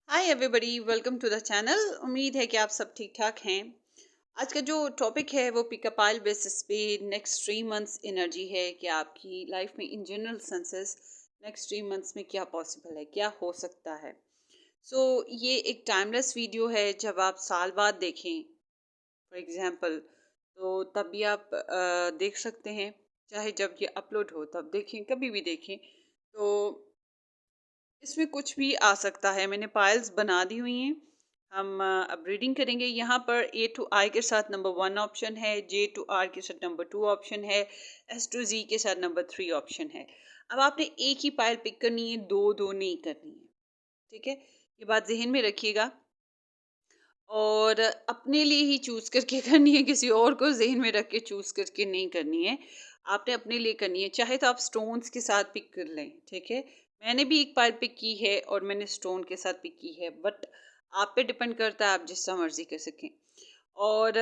Hi everybody, welcome to the channel. उम्मीद है कि आप सब ठीक ठाक हैं। आज का जो टॉपिक है वो पिकअप आइल बेसिस पे नेक्स्ट 3 मंथ्स एनर्जी है कि आपकी लाइफ में in general senses next 3 months में क्या पॉसिबल है, क्या हो सकता है। ये एक टाइमलेस वीडियो है। जब आप साल बाद देखें फॉर एग्जांपल, तो तब भी आप देख सकते हैं। चाहे जब ये अपलोड हो तब देखें, कभी भी देखें। तो इसमें कुछ भी आ सकता है। मैंने पाइल्स बना दी हुई हैं। हम अब रीडिंग करेंगे। यहाँ पर ए टू आई के साथ नंबर 1 ऑप्शन है, जे टू आर के साथ नंबर 2 ऑप्शन है, एस टू जी के साथ नंबर 3 ऑप्शन है। अब आपने एक ही पाइल पिक करनी है, दो दो नहीं करनी है। ठीक है, ये बात जहन में रखिएगा। और अपने लिए ही चूज करके करनी है, किसी और को जहन में रख के चूज करके नहीं करनी है। आपने अपने लिए करनी है। चाहे तो आप स्टोन्स के साथ पिक कर लें। ठीक है, मैंने भी एक पाइल पिक की है और मैंने स्टोन के साथ पिक की है, बट आप पे डिपेंड करता है, आप जिस तरह मर्जी कर सकें। और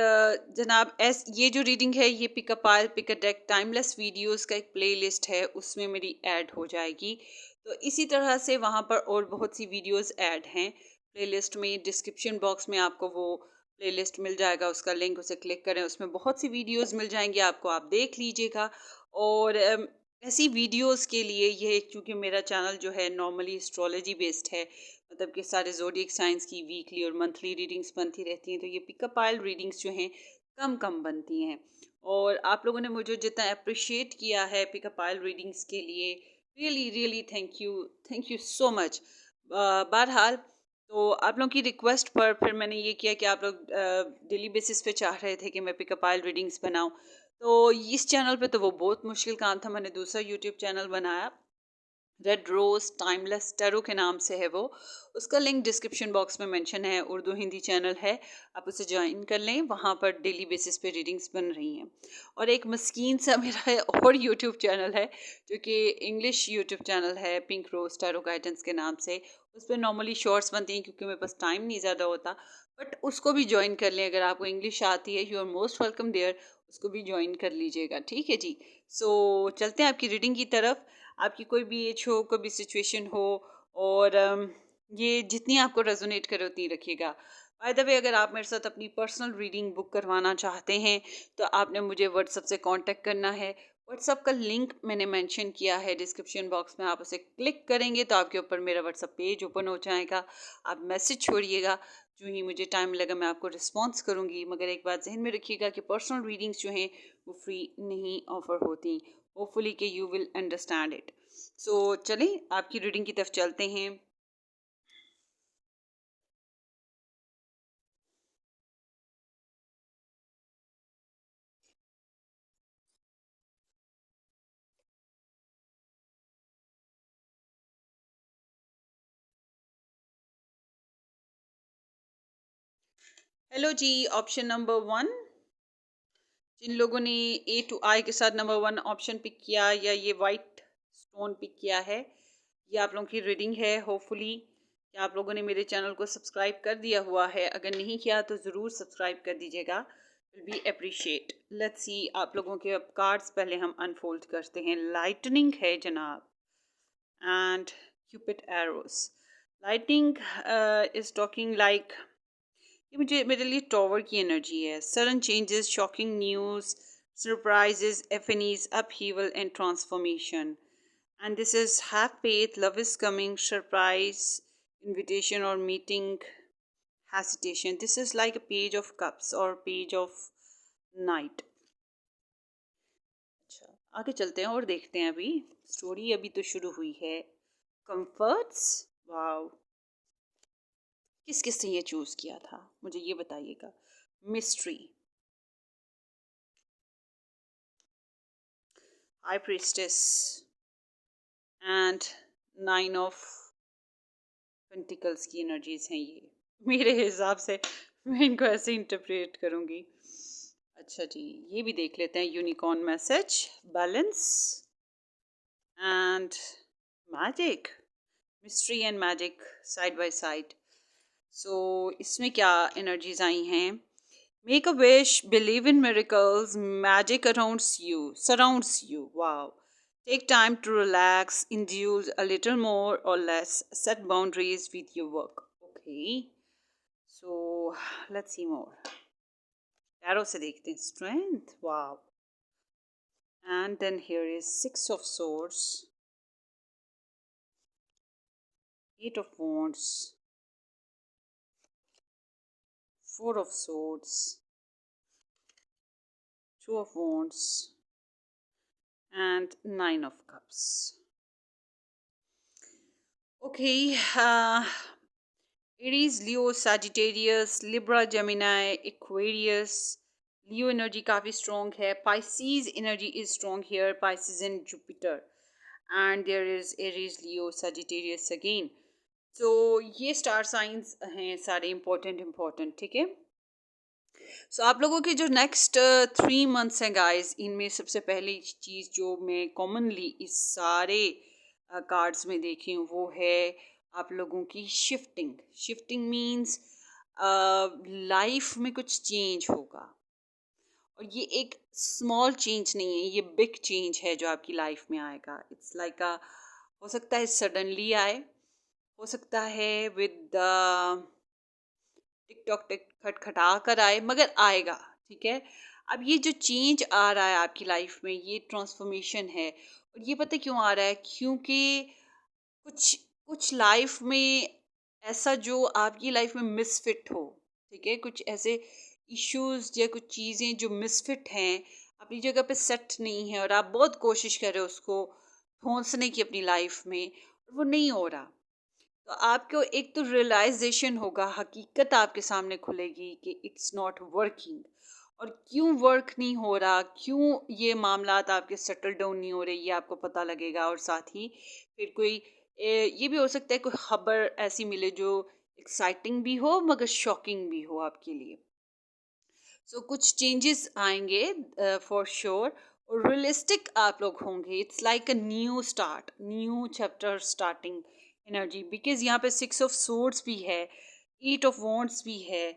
जनाब, ये जो रीडिंग है ये pick a pile pick a deck timeless videos का एक प्लेलिस्ट है, उसमें मेरी ऐड हो जाएगी। तो इसी तरह से वहाँ पर और बहुत सी वीडियोस ऐड हैं प्लेलिस्ट में। डिस्क्रिप्शन बॉक्स में आपको वो प्लेलिस्ट मिल जाएगा, उसका लिंक, उसे क्लिक करें, उसमें बहुत सी वीडियोस मिल जाएंगी आपको, आप देख लीजिएगा। और ऐसी वीडियोस के लिए ये, क्योंकि मेरा चैनल जो है नॉर्मली एस्ट्रोलॉजी बेस्ड है, मतलब कि सारे ज़ोडिएक साइंस की वीकली और मंथली रीडिंग्स बनती रहती हैं, तो ये पिकअप आइल रीडिंग्स जो हैं कम कम बनती हैं। और आप लोगों ने मुझे जितना अप्रिशिएट किया है पिकअप आइल रीडिंग्स के लिए, really really thank you so much. बहरहाल, तो आप लोगों की रिक्वेस्ट पर फिर मैंने ये किया कि आप लोग डेली बेसिस पे चाह रहे थे कि मैं पिकअप आइल रीडिंग्स बनाऊं। तो इस चैनल पे तो वो बहुत मुश्किल काम था। मैंने दूसरा यूट्यूब चैनल बनाया, रेड रोज टाइमलेस टैरो के नाम से है वो। उसका लिंक डिस्क्रिप्शन बॉक्स में मेंशन है, उर्दू हिंदी चैनल है, आप उसे ज्वाइन कर लें। वहाँ पर डेली बेसिस पे रीडिंग्स बन रही हैं। और एक मस्कीन सा मेरा और यूट्यूब चैनल है, जो कि इंग्लिश यूट्यूब चैनल है, पिंक रोज टैरो गाइडेंस के नाम से। उस पर नॉर्मली शॉर्ट्स बनती हैं, क्योंकि मेरे पास टाइम नहीं ज़्यादा होता। बट उसको भी ज्वाइन कर लें, अगर आपको इंग्लिश आती है, you are most welcome there. उसको भी ज्वाइन कर लीजिएगा। ठीक है जी। चलते हैं आपकी रीडिंग की तरफ। आपकी कोई भी एज हो, कोई भी सिचुएशन हो, और ये जितनी आपको रेजोनेट करे उतनी रखिएगा। बाय द वे, अगर आप मेरे साथ अपनी पर्सनल रीडिंग बुक करवाना चाहते हैं तो आपने मुझे व्हाट्सएप से कांटेक्ट करना है। व्हाट्सएप का लिंक मैंने मेंशन किया है डिस्क्रिप्शन बॉक्स में, आप उसे क्लिक करेंगे तो आपके ऊपर मेरा व्हाट्सएप पेज ओपन हो जाएगा। आप मैसेज छोड़िएगा, जो ही मुझे टाइम लगा मैं आपको रिस्पॉन्स करूँगी। मगर एक बात जहन में रखिएगा कि पर्सनल रीडिंग्स जो हैं वो फ्री नहीं ऑफर होती। होपफुली कि यू विल अंडरस्टैंड इट। चलें आपकी रीडिंग की तरफ चलते हैं। हेलो जी, ऑप्शन नंबर 1। जिन लोगों ने ए टू आई के साथ नंबर 1 ऑप्शन पिक किया या ये वाइट स्टोन पिक किया है, ये आप लोगों की रीडिंग है। होपफुली कि आप लोगों ने मेरे चैनल को सब्सक्राइब कर दिया हुआ है। अगर नहीं किया तो ज़रूर सब्सक्राइब कर दीजिएगा, will be appreciate. Let's see आप लोगों के अब कार्ड्स पहले हम अनफोल्ड करते हैं। लाइटनिंग है जनाब, and Cupid Eros. Lightning is talking like, ये मुझे, मेरे लिए टॉवर की एनर्जी है। Sudden changes, shocking news, surprises, epiphanies, upheaval and transformation. And this is have faith, love is coming, surprise, invitation और meeting, hesitation. This is like a page of cups or page of night. अच्छा, आगे चलते हैं और देखते हैं। अभी story अभी तो शुरू हुई है। कंफर्ट्स, वाओ, किस किस ने ये चूज किया था मुझे ये बताइएगा। Mystery, high priestess, and 9 of pentacles की एनर्जीज हैं ये, मेरे हिसाब से। मैं इनको ऐसे इंटरप्रेट करूंगी। अच्छा जी, ये भी देख लेते हैं। Unicorn message, balance and magic. Mystery and magic side by side. इसमें क्या एनर्जीज आई हैं। Make a wish, believe in miracles, magic surrounds you, wow. Take time to relax, induce a little more और less, set boundaries with your work. Okay, so let's see more. Tarot से देखते हैं strength, wow. And then here is 6 of Swords, 8 of Wands, 4 of Swords, 2 of Wands, and 9 of Cups. Okay, Aries, Leo, Sagittarius, Libra, Gemini, Aquarius. Leo energy काफ़ी strong है. Pisces energy is strong here. Pisces and Jupiter. And there is Aries, Leo, Sagittarius again. So ये star signs हैं सारे important, ठीक है. सो आप लोगों के जो नेक्स्ट 3 मंथ्स हैं गाइस, इनमें सबसे पहली चीज़ जो मैं कॉमनली इस सारे कार्ड्स में देखी हूँ वो है आप लोगों की शिफ्टिंग मीन्स लाइफ में कुछ चेंज होगा. और ये एक स्मॉल चेंज नहीं है, ये बिग चेंज है जो आपकी लाइफ में आएगा. इट्स लाइक हो सकता है सडनली आए, हो सकता है विद टिकटॉक टिक खटखटा कर आए, मगर आएगा, ठीक है. अब ये जो चेंज आ रहा है आपकी लाइफ में, ये ट्रांसफॉर्मेशन है. और ये पता क्यों आ रहा है? क्योंकि कुछ कुछ लाइफ में ऐसा जो आपकी लाइफ में मिसफिट हो, ठीक है, कुछ ऐसे इश्यूज या कुछ चीज़ें जो मिसफिट हैं, अपनी जगह पे सेट नहीं है, और आप बहुत कोशिश कर रहे हो उसको ठोंसने की अपनी लाइफ में, और वो नहीं हो रहा. तो आपको एक तो रियलाइजेशन होगा, हकीकत आपके सामने खुलेगी कि इट्स नॉट वर्किंग. और क्यों वर्क नहीं हो रहा, क्यों ये मामलात आपके सेटल डाउन नहीं हो रहे, ये आपको पता लगेगा. और साथ ही फिर कोई ये भी हो सकता है कोई खबर ऐसी मिले जो एक्साइटिंग भी हो मगर शॉकिंग भी हो आपके लिए. सो कुछ चेंजेस आएंगे फॉर श्योर, और रियलिस्टिक आप लोग होंगे. It's like a new start, new chapter starting energy, because यहाँ पे 6 of Swords भी है, 8 of Wands भी है.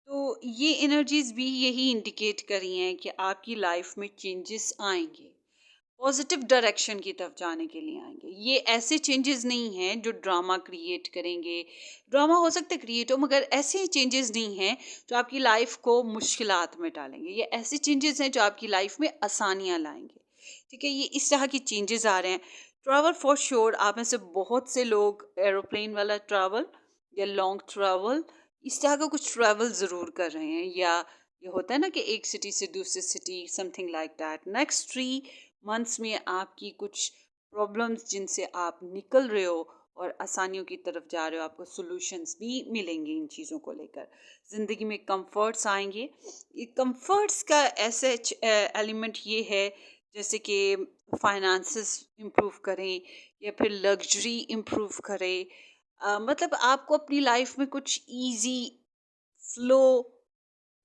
तो ये एनर्जीज भी यही इंडिकेट कर रही हैं कि आपकी लाइफ में चेंजेस आएंगे, पॉजिटिव डायरेक्शन की तरफ जाने के लिए आएंगे. ये ऐसे चेंजेस नहीं हैं जो ड्रामा क्रिएट करेंगे. ड्रामा हो सकता है क्रिएट हो, मगर ऐसे चेंजेस नहीं हैं जो आपकी लाइफ को मुश्किलात में डालेंगे. ये ऐसे चेंजेस हैं जो आपकी लाइफ में आसानियाँ लाएंगे, ठीक है. ये इस तरह की चेंजेस आ रहे हैं. ट्रैवल फॉर श्योर, आप में से बहुत से लोग एरोप्लेन वाला ट्रैवल या लॉन्ग ट्रैवल, इस तरह का कुछ ट्रैवल ज़रूर कर रहे हैं. या ये होता है ना कि एक सिटी से दूसरी city, something like that. Next 3 months में आपकी कुछ प्रॉब्लम्स जिनसे आप निकल रहे हो और आसानियों की तरफ जा रहे हो, आपको सॉल्यूशंस भी मिलेंगे इन चीज़ों को लेकर. ज़िंदगी में कंफर्ट्स आएंगे. ये कंफर्ट्स का ऐसे एलिमेंट ये है जैसे कि फाइनेंसेस इम्प्रूव करें या फिर लग्जरी इम्प्रूव करें. मतलब आपको अपनी लाइफ में कुछ इजी फ्लो,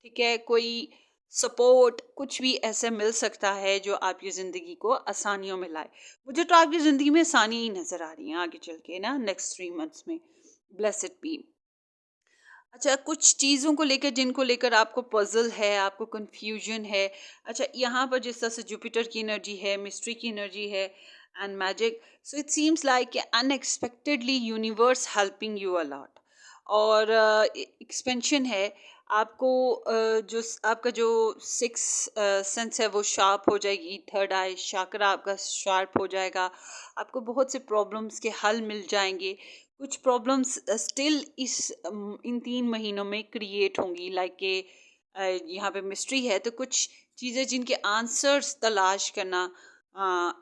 ठीक है, कोई सपोर्ट, कुछ भी ऐसे मिल सकता है जो आपकी ज़िंदगी को आसानियों में लाए. मुझे तो आपकी ज़िंदगी में आसानियाँ ही नज़र आ रही हैं आगे चल के ना, नेक्स्ट 3 मंथ्स में. Blessed be. अच्छा, कुछ चीज़ों को लेकर जिनको लेकर आपको पजल है, आपको कंफ्यूजन है. अच्छा, यहाँ पर जिस तरह से जुपिटर की एनर्जी है, मिस्ट्री की एनर्जी है, and magic, so it seems like unexpectedly universe helping you a lot. और एक्सपेंशन है. आपको जो आपका जो 6 सेंस है वो शार्प हो जाएगी. थर्ड आई शाकरा आपका शार्प हो जाएगा. आपको बहुत से प्रॉब्लम्स के हल मिल जाएंगे. कुछ प्रॉब्लम्स स्टिल इन 3 महीनों में क्रिएट होंगी, लाइक के यहाँ पे मिस्ट्री है, तो कुछ चीज़ें जिनके आंसर्स तलाश करना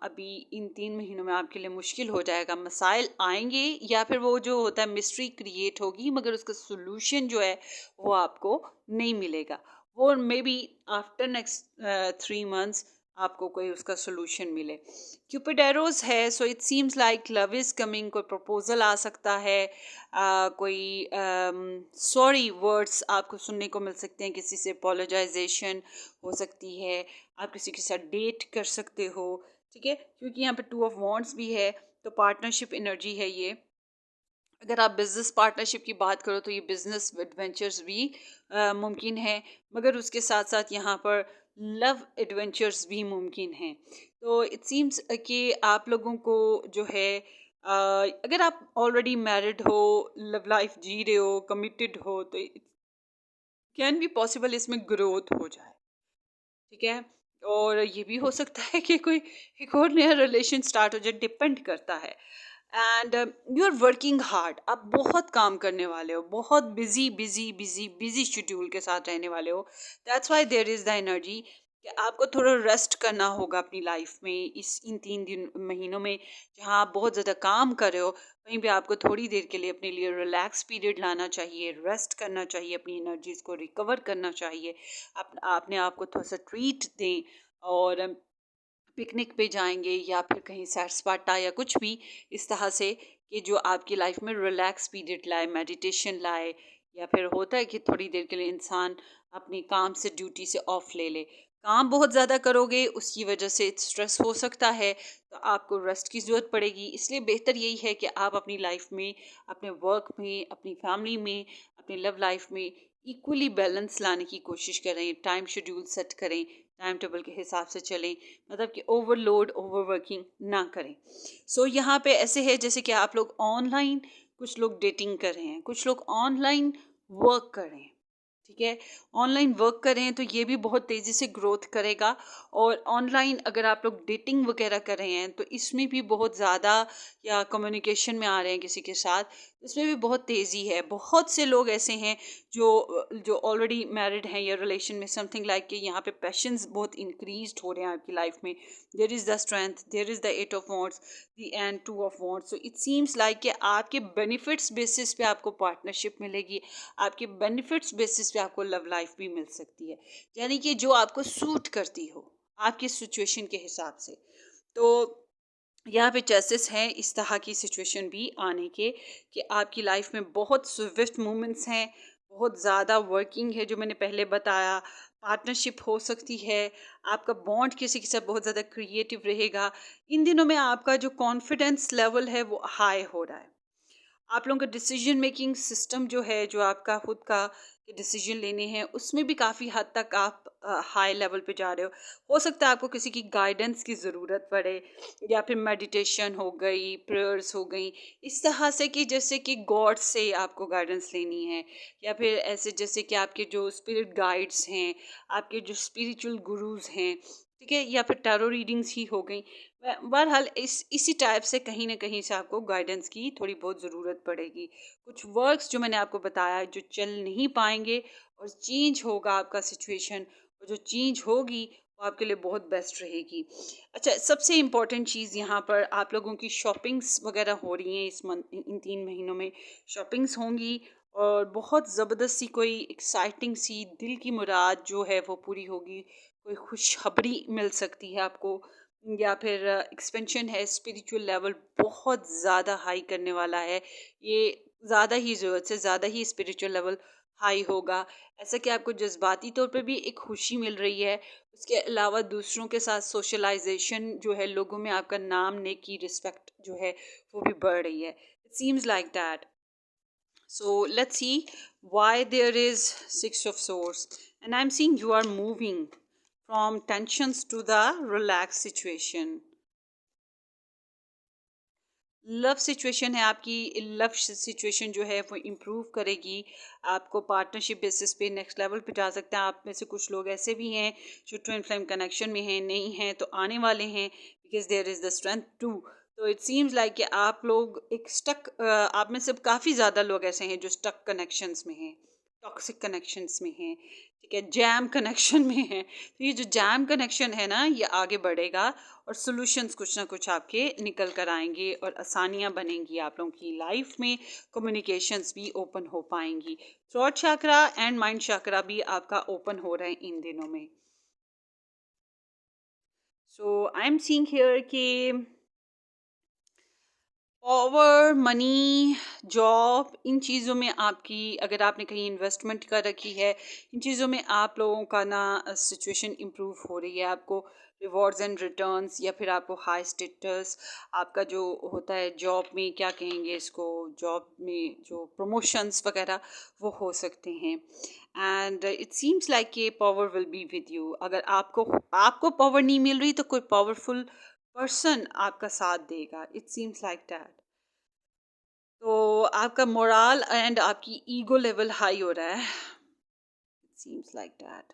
अभी इन 3 महीनों में आपके लिए मुश्किल हो जाएगा. मसाइल आएंगे या फिर वो जो होता है मिस्ट्री क्रिएट होगी, मगर उसका सोल्यूशन जो है वो आपको नहीं मिलेगा. वो may be after next 3 months आपको कोई उसका सोल्यूशन मिले. क्यूपिड एरोज है, सो it seems like love is coming. कोई प्रपोजल आ सकता है, कोई सॉरी वर्ड्स आपको सुनने को मिल सकते हैं, किसी से अपोलोजाइजेशन हो सकती है, आप किसी के साथ डेट कर सकते हो, ठीक है. क्योंकि यहाँ पे 2 of Wands भी है, तो पार्टनरशिप एनर्जी है ये. अगर आप बिज़नेस पार्टनरशिप की बात करो तो ये बिज़नेस एडवेंचर्स भी मुमकिन है, मगर उसके साथ साथ यहाँ पर लव एडवेंचर्स भी मुमकिन हैं. तो इट सीम्स कि आप लोगों को जो है अगर आप ऑलरेडी मैरिड हो, लव लाइफ जी रहे हो, कमिटेड हो, तो इट कैन बी पॉसिबल इसमें ग्रोथ हो जाए। ठीक है। और ये भी हो सकता है कि कोई एक और नया रिलेशन स्टार्ट हो जाए, डिपेंड करता है। And you are working hard, आप बहुत काम करने वाले हो, बहुत busy busy busy busy schedule के साथ रहने वाले हो। That's why there is the energy कि आपको थोड़ा रेस्ट करना होगा अपनी लाइफ में, इस इन 3 दिन महीनों में जहाँ आप बहुत ज़्यादा काम कर रहे हो, वहीं पे आपको थोड़ी देर के लिए अपने लिए रिलैक्स पीरियड लाना चाहिए, रेस्ट करना चाहिए, अपनी एनर्जीज को रिकवर करना चाहिए। अपने आप को थोड़ा सा ट्रीट दें, और पिकनिक पे जाएंगे या फिर कहीं सैर सपाटा या कुछ भी इस तरह से कि जो आपकी लाइफ में रिलैक्स पीरियड लाए, मेडिटेशन लाए। या फिर होता है कि थोड़ी देर के लिए इंसान अपनी काम से, ड्यूटी से ऑफ ले ले। काम बहुत ज़्यादा करोगे उसकी वजह से स्ट्रेस हो सकता है, तो आपको रेस्ट की ज़रूरत पड़ेगी। इसलिए बेहतर यही है कि आप अपनी लाइफ में, अपने वर्क में, अपनी फैमिली में, अपनी लव लाइफ में इक्वली बैलेंस लाने की कोशिश करें, टाइम शेड्यूल सेट करें, टाइम टेबल के हिसाब से चलें, मतलब कि ओवरलोड, ओवरवर्किंग ना करें। सो यहाँ पे ऐसे है जैसे कि आप लोग ऑनलाइन, कुछ लोग डेटिंग कर रहे हैं, कुछ लोग ऑनलाइन वर्क कर रहे हैं। ठीक है। ऑनलाइन वर्क करें तो ये भी बहुत तेज़ी से ग्रोथ करेगा। और ऑनलाइन अगर आप लोग डेटिंग वगैरह कर रहे हैं तो इसमें भी बहुत ज़्यादा, या कम्युनिकेशन में आ रहे हैं किसी के साथ, इसमें भी बहुत तेज़ी है। बहुत से लोग ऐसे हैं जो ऑलरेडी मैरिड हैं या रिलेशन में, समथिंग लाइक कि यहाँ पे पैशंस बहुत इंक्रीज हो रहे हैं आपकी लाइफ में। There is the strength, there is the 8 of wands, the and 2 of wands. So it seems like कि आपके बेनिफिट्स बेसिस पे आपको पार्टनरशिप मिलेगी, आपके बेनिफिट्स बेसिस पे आपको लव लाइफ भी मिल सकती है, यानी कि जो आपको सूट करती हो आपकी सिचुएशन के हिसाब से। तो यहाँ पे चांसेस हैं इस तरह की सिचुएशन भी आने के, कि आपकी लाइफ में बहुत स्विफ्ट मोमेंट्स हैं, बहुत ज़्यादा वर्किंग है, जो मैंने पहले बताया, पार्टनरशिप हो सकती है, आपका बॉन्ड किसी के साथ बहुत ज़्यादा क्रिएटिव रहेगा। इन दिनों में आपका जो कॉन्फिडेंस लेवल है वो हाई हो रहा है। आप लोगों का डिसीजन मेकिंग सिस्टम जो है, जो आपका खुद का डिसीजन लेने हैं, उसमें भी काफ़ी हद तक आप हाई लेवल पे जा रहे हो सकता है आपको किसी की गाइडेंस की ज़रूरत पड़े, या फिर मेडिटेशन हो गई, प्रेयर्स हो गई, इस तरह से कि जैसे कि गॉड से आपको गाइडेंस लेनी है, या फिर ऐसे जैसे कि आपके जो स्पिरिट गाइड्स हैं, आपके जो स्पिरिचुअल गुरुज हैं, ठीक है, या फिर टैरो रीडिंग्स ही हो गई। बहरहाल इसी टाइप से कहीं ना कहीं से आपको गाइडेंस की थोड़ी बहुत ज़रूरत पड़ेगी। कुछ वर्क्स जो मैंने आपको बताया जो चल नहीं पाएंगे, और चेंज होगा आपका सिचुएशन, और जो चेंज होगी वो आपके लिए बहुत बेस्ट रहेगी। अच्छा, सबसे इम्पॉर्टेंट चीज़ यहाँ पर आप लोगों की शॉपिंग्स वगैरह हो रही हैं इस मंथ, इन 3 महीनों में शॉपिंग्स होंगी, और बहुत ज़बरदस्त सी कोई एक्साइटिंग सी दिल की मुराद जो है वो पूरी होगी। कोई खुशखबरी मिल सकती है आपको, या फिर एक्सपेंशन है, स्पिरिचुअल लेवल बहुत ज़्यादा हाई करने वाला है ये। ज़्यादा ही ज़रूरत से ज़्यादा ही स्पिरिचुअल लेवल हाई होगा। ऐसा कि आपको जज्बाती तौर पे भी एक खुशी मिल रही है, उसके अलावा दूसरों के साथ सोशलाइजेशन जो है, लोगों में आपका नाम, नेकी, रिस्पेक्ट जो है वो भी बढ़ रही है। It seems like that. So let's see why there is 6 of Swords. And I'm seeing you are moving from tensions to the relaxed situation. Love situation है आपकी, लव सिचुएशन जो है वो इम्प्रूव करेगी, आपको पार्टनरशिप बेसिस पे next level पे जा सकते हैं। आप में से कुछ लोग ऐसे भी हैं जो ट्विन फ्लेम कनेक्शन में हैं, नहीं हैं तो आने वाले हैं, because there is the strength too. तो इट सीम्स लाइक कि आप लोग एक स्टक, आप में से काफ़ी ज़्यादा लोग ऐसे हैं जो स्टक कनेक्शंस में हैं, टॉक्सिक कनेक्शंस में हैं, ठीक है, जैम कनेक्शन में हैं। तो ये जो जैम कनेक्शन है ना, ये आगे बढ़ेगा, और सॉल्यूशंस कुछ ना कुछ आपके निकल कर आएंगे, और आसानियां बनेंगी आप लोगों की लाइफ में, कम्युनिकेशंस भी ओपन हो पाएंगी। थ्रॉट चक्रा एंड माइंड चक्रा भी आपका ओपन हो रहे हैं इन दिनों में। सो आई एम सीइंग हियर कि पावर, मनी, जॉब, इन चीज़ों में आपकी, अगर आपने कहीं इन्वेस्टमेंट कर रखी है, इन चीज़ों में आप लोगों का ना सिचुएशन इम्प्रूव हो रही है। आपको रिवॉर्ड्स एंड रिटर्न्स, या फिर आपको हाई स्टेटस, आपका जो होता है जॉब में, क्या कहेंगे इसको, जॉब में जो प्रमोशंस वगैरह वो हो सकते हैं। एंड इट सीम्स लाइक कि power will be with you. अगर आपको पावर नहीं मिल रही तो कोई पावरफुल पर्सन आपका साथ देगा। It seems like that. तो आपका मोरल एंड आपकी ईगो लेवल हाई हो रहा है, इट सीम्स लाइक दैट।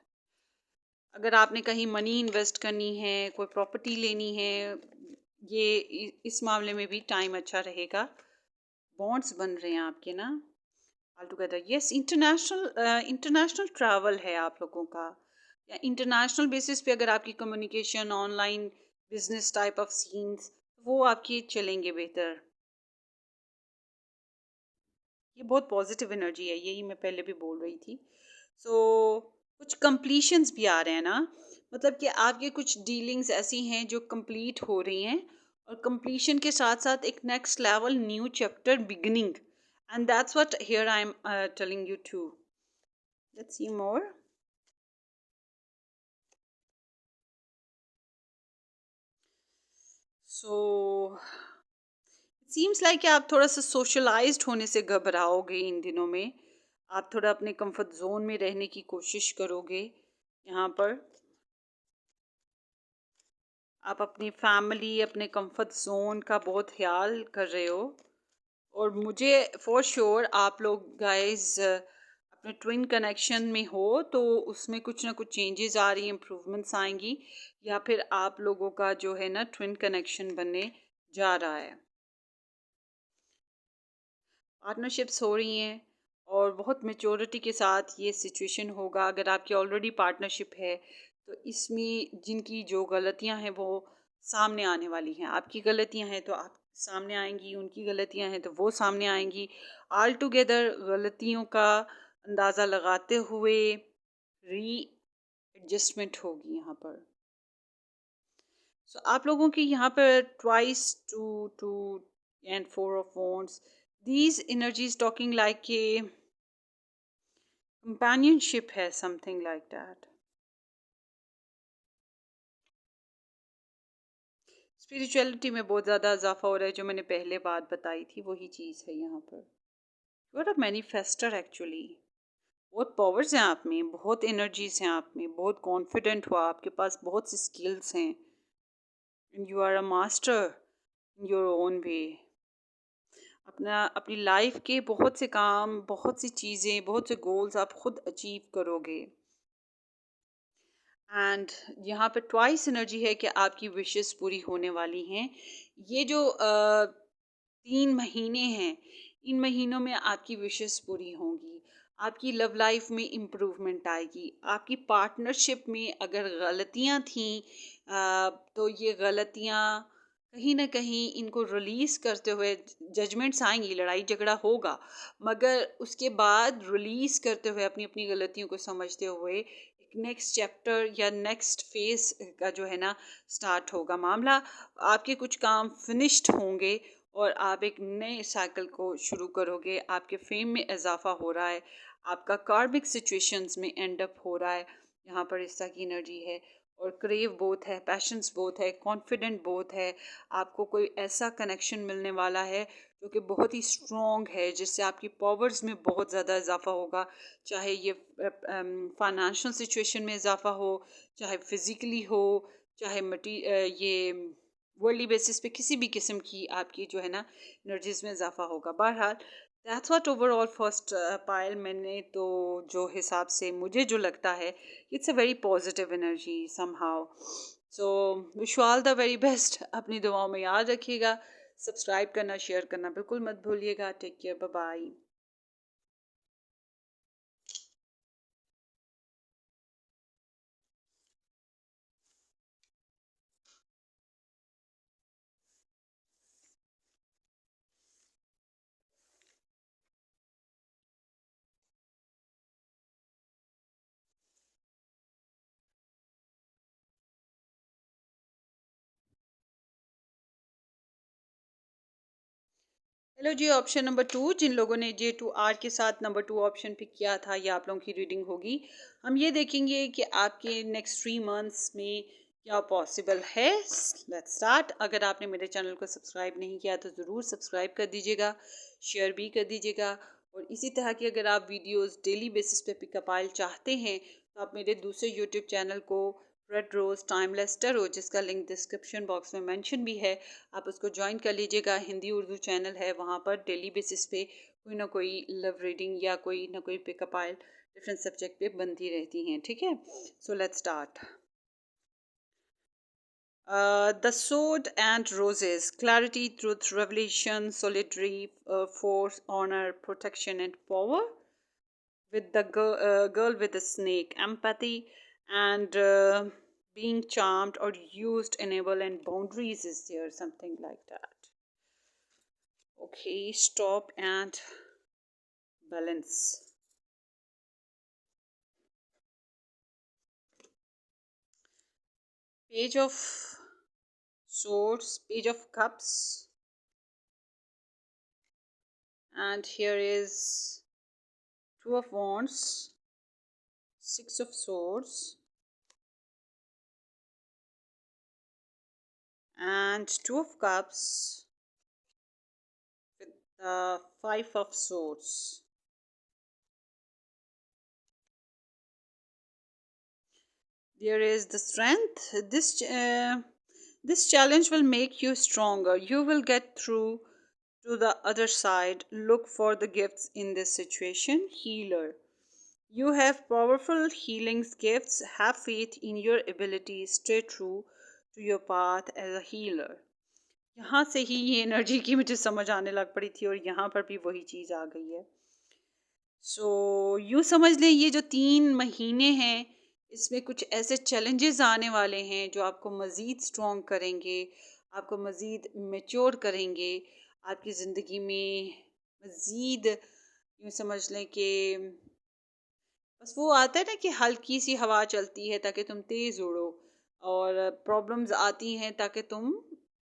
अगर आपने कहीं मनी इन्वेस्ट करनी है, कोई प्रॉपर्टी लेनी है, ये इस मामले में भी टाइम अच्छा रहेगा। बॉन्ड्स बन रहे हैं आपके ना all together. Yes, international travel है आप लोगों का, या इंटरनेशनल बेसिस पे अगर आपकी communication online business type of scenes वो आपकी चलेंगे बेहतर। ये बहुत पॉजिटिव एनर्जी है, यही मैं पहले भी बोल रही थी। सो कुछ कंप्लीशंस भी आ रहे हैं ना, मतलब कि आपके कुछ डीलिंग्स ऐसी हैं जो कंप्लीट हो रही हैं, और कंप्लीशन के साथ साथ एक next level new chapter beginning, and that's what here I am telling you too. Let's see more. So seems like कि आप थोड़ा सा सोशलाइज्ड होने से घबराओगे इन दिनों में। आप थोड़ा अपने कंफर्ट जोन में रहने की कोशिश करोगे यहाँ पर। आप अपनी फैमिली, अपने कंफर्ट जोन का बहुत ख्याल कर रहे हो, और मुझे फॉर श्योर आप लोग गाइस अपने ट्विन कनेक्शन में हो, तो उसमें कुछ ना कुछ चेंजेस आ रही हैं, इम्प्रूवमेंट्स आएंगी, या फिर आप लोगों का जो है ना ट्विन कनेक्शन बनने जा रहा है। पार्टनरशिप्स हो रही हैं, और बहुत मेच्योरिटी के साथ ये सिचुएशन होगा। अगर आपकी ऑलरेडी पार्टनरशिप है तो इसमें जिनकी जो गलतियां हैं वो सामने आने वाली हैं। आपकी गलतियां हैं तो आप सामने आएंगी, उनकी गलतियां हैं तो वो सामने आएंगी। ऑल टुगेदर गलतियों का अंदाज़ा लगाते हुए री एडजस्टमेंट होगी यहाँ पर। सो आप लोगों की यहाँ पर twice two two and four of wands, these energies talking like a companionship है, something like that। स्पिरिचुअलिटी में बहुत ज़्यादा इजाफा हो रहा है, जो मैंने पहले बात बताई थी वही चीज़ है यहाँ पर। You are a manifester actually. बहुत पावर्स हैं आप में, बहुत एनर्जीज हैं आप में, बहुत कॉन्फिडेंट हो, आपके पास बहुत सी स्किल्स हैं, and you are a master in your own way. अपनी लाइफ के बहुत से काम, बहुत सी चीज़ें, बहुत से गोल्स आप खुद अचीव करोगे। एंड यहाँ पे ट्वाइस एनर्जी है कि आपकी विशेस पूरी होने वाली हैं। ये जो 3 महीने हैं, इन महीनों में आपकी विशेस पूरी होंगी। आपकी लव लाइफ में इम्प्रूवमेंट आएगी। आपकी पार्टनरशिप में अगर गलतियाँ थीं, तो ये गलतियाँ कहीं ना कहीं इनको रिलीज करते हुए जजमेंट्स आएंगी, लड़ाई झगड़ा होगा, मगर उसके बाद रिलीज करते हुए अपनी अपनी गलतियों को समझते हुए एक नेक्स्ट चैप्टर या नेक्स्ट फेज का जो है ना स्टार्ट होगा मामला। आपके कुछ काम फिनिश्ड होंगे और आप एक नए साइकिल को शुरू करोगे। आपके फेम में इजाफा हो रहा है, आपका कार्मिक सिचुएशंस में एंड अप हो रहा है। यहाँ पर इस तरह की एनर्जी है, और क्रेव बहुत है, पैशंस बहुत है, कॉन्फिडेंट बहुत है। आपको कोई ऐसा कनेक्शन मिलने वाला है जो कि बहुत ही स्ट्रॉन्ग है, जिससे आपकी पावर्स में बहुत ज़्यादा इजाफा होगा। चाहे ये फाइनेंशियल सिचुएशन में इजाफा हो, चाहे फिज़िकली हो, चाहे ये वर्ल्डली बेसिस पे किसी भी किस्म की आपकी जो है ना एनर्जीज में इजाफा होगा। बहरहाल that's what overall first pile मैंने तो जो हिसाब से मुझे जो लगता है, it's a very positive energy somehow. So wish you all the very best. अपनी दुआओं में याद रखिएगा, सब्सक्राइब करना, शेयर करना बिल्कुल मत भूलिएगा। Take care, bye bye. Hello जी, ऑप्शन नंबर 2, जिन लोगों ने J2R के साथ नंबर 2 ऑप्शन पिक किया था, ये आप लोगों की रीडिंग होगी। हम ये देखेंगे कि आपके नेक्स्ट 3 मंथ्स में क्या पॉसिबल है। Let's start. अगर आपने मेरे चैनल को सब्सक्राइब नहीं किया तो ज़रूर सब्सक्राइब कर दीजिएगा, शेयर भी कर दीजिएगा, और इसी तरह की अगर आप वीडियोस डेली बेसिस पे पिकअप आयल चाहते हैं तो आप मेरे दूसरे यूट्यूब चैनल को रेड रोज़ टाइमलेस टैरो, जिसका लिंक डिस्क्रिप्शन बॉक्स में मेंशन भी है। आप उसको ज्वाइन कर लीजिएगा। हिंदी उर्दू चैनल है, वहाँ पर डेली बेसिस पे कोई ना कोई लव रीडिंग या कोई ना कोई पिकअप आइल डिफरेंट सब्जेक्ट पे बनती रहती हैं, ठीक है। So let's start. The Sword and Roses, clarity, truth, revelation, solidarity, force, honor, protection, and power. With the girl with the snake, empathy, and being charmed or used, enable, and boundaries is there, something like that. Okay, stop and balance. Page of Swords, Page of Cups, and here is Two of Wands, Six of Swords, and Two of Cups with the Five of Swords. There is the strength. This challenge will make you stronger. You will get through to the other side. Look for the gifts in this situation. Healer. You have powerful healing gifts. Have faith in your abilities. Stay true to your path as a healer. यहाँ से ही ये energy की मुझे समझ आने लग पड़ी थी और यहाँ पर भी वही चीज़ आ गई है। सो यूँ समझ लें, ये जो 3 महीने हैं, इसमें कुछ ऐसे चैलेंजेस आने वाले हैं जो आपको मज़ीद स्ट्रॉन्ग करेंगे, आपको मज़ीद मैच्योर करेंगे, आपकी ज़िंदगी में मज़ीद यूँ समझ लें कि बस वो आता है ना कि हल्की सी हवा चलती है ताकि तुम तेज़ उड़ो, और प्रॉब्लम्स आती हैं ताकि तुम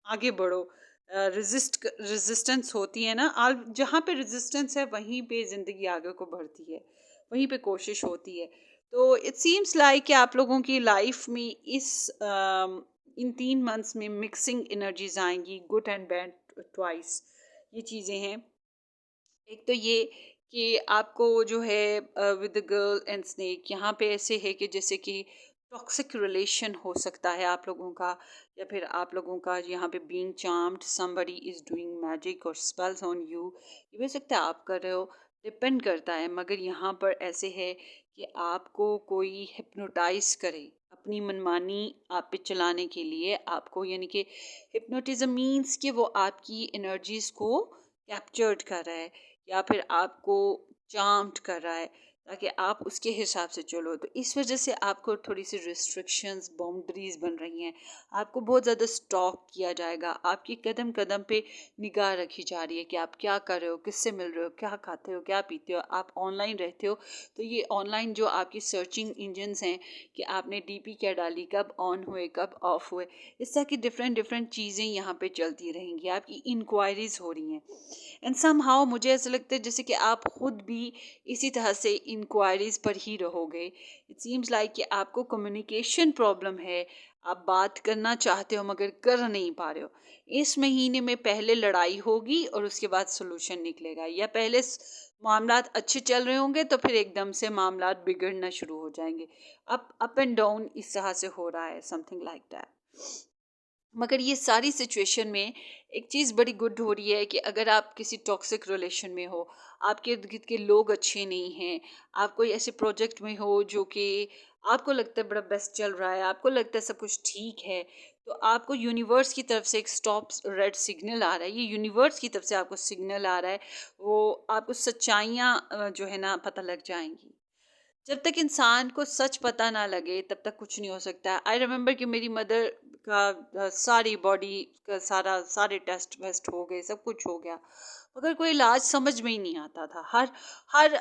आगे बढ़ो। रेजिस्टेंस होती है ना, जहाँ पे रेजिस्टेंस है वहीं पे ज़िंदगी आगे को बढ़ती है, वहीं पे कोशिश होती है। तो इट सीम्स लाइक कि आप लोगों की लाइफ में इन 3 मंथ्स में मिक्सिंग एनर्जीज आएंगी, गुड एंड बैड ट्वाइस। ये चीज़ें हैं। एक तो ये कि आपको जो है with the girl and snake, यहाँ पे ऐसे है कि जैसे कि टॉक्सिक रिलेशन हो सकता है आप लोगों का, या फिर आप लोगों का यहाँ पे being charmed, somebody is doing magic और स्पेल्स ऑन यू। ये भी हो सकता है आप कर रहे हो, डिपेंड करता है। मगर यहाँ पर ऐसे है कि आपको कोई हिप्नोटाइज करे अपनी मनमानी आप पे चलाने के लिए आपको, यानी कि हिप्नोटिज्म मीन्स कि वो आपकी एनर्जीज को कैप्चर्ड कर रहा है या फिर आपको चार्म्ड कर रहा है ताकि आप उसके हिसाब से चलो। तो इस वजह से आपको थोड़ी सी रिस्ट्रिक्शंस, बाउंड्रीज बन रही हैं। आपको बहुत ज़्यादा स्टॉक किया जाएगा, आपकी कदम कदम पे निगाह रखी जा रही है कि आप क्या कर रहे हो, किससे मिल रहे हो, क्या खाते हो, क्या पीते हो। आप ऑनलाइन रहते हो तो ये ऑनलाइन जो आपकी सर्चिंग इंजन्स हैं कि आपने डीपी क्या डाली, कब ऑन हुए, कब ऑफ हुए, इस तरह की डिफरेंट डिफरेंट चीज़ें यहाँ पे चलती रहेंगी। आपकी इंक्वायरीज हो रही हैं एंड समहाउ मुझे ऐसा लगता है जैसे कि आप खुद भी इसी तरह से इंक्वायरीज पर ही रहोगे। इट सीम्स लाइक कि आपको कम्युनिकेशन प्रॉब्लम है, आप बात करना चाहते हो मगर कर नहीं पा रहे हो। इस महीने में पहले लड़ाई होगी और उसके बाद सोल्यूशन निकलेगा, या पहले मामलात अच्छे चल रहे होंगे तो फिर एकदम से मामलात बिगड़ना शुरू हो जाएंगे। अप एंड डाउन इस तरह से हो रहा है, समथिंग लाइक दैट। मगर ये सारी सिचुएशन में एक चीज़ बड़ी गुड हो रही है कि अगर आप किसी टॉक्सिक रिलेशन में हो, आपके इर्द गिर्द के लोग अच्छे नहीं हैं, आप कोई ऐसे प्रोजेक्ट में हो जो कि आपको लगता है बड़ा बेस्ट चल रहा है, आपको लगता है सब कुछ ठीक है, तो आपको यूनिवर्स की तरफ से एक स्टॉप रेड सिग्नल आ रहा है। ये यूनिवर्स की तरफ से आपको सिग्नल आ रहा है, वो आपको सच्चाइयाँ जो है ना पता लग जाएंगी। जब तक इंसान को सच पता ना लगे तब तक कुछ नहीं हो सकता। आई रिमेम्बर कि मेरी मदर का सारी बॉडी का सारे टेस्ट वेस्ट हो गए, सब कुछ हो गया, मगर कोई इलाज समझ में ही नहीं आता था। हर हर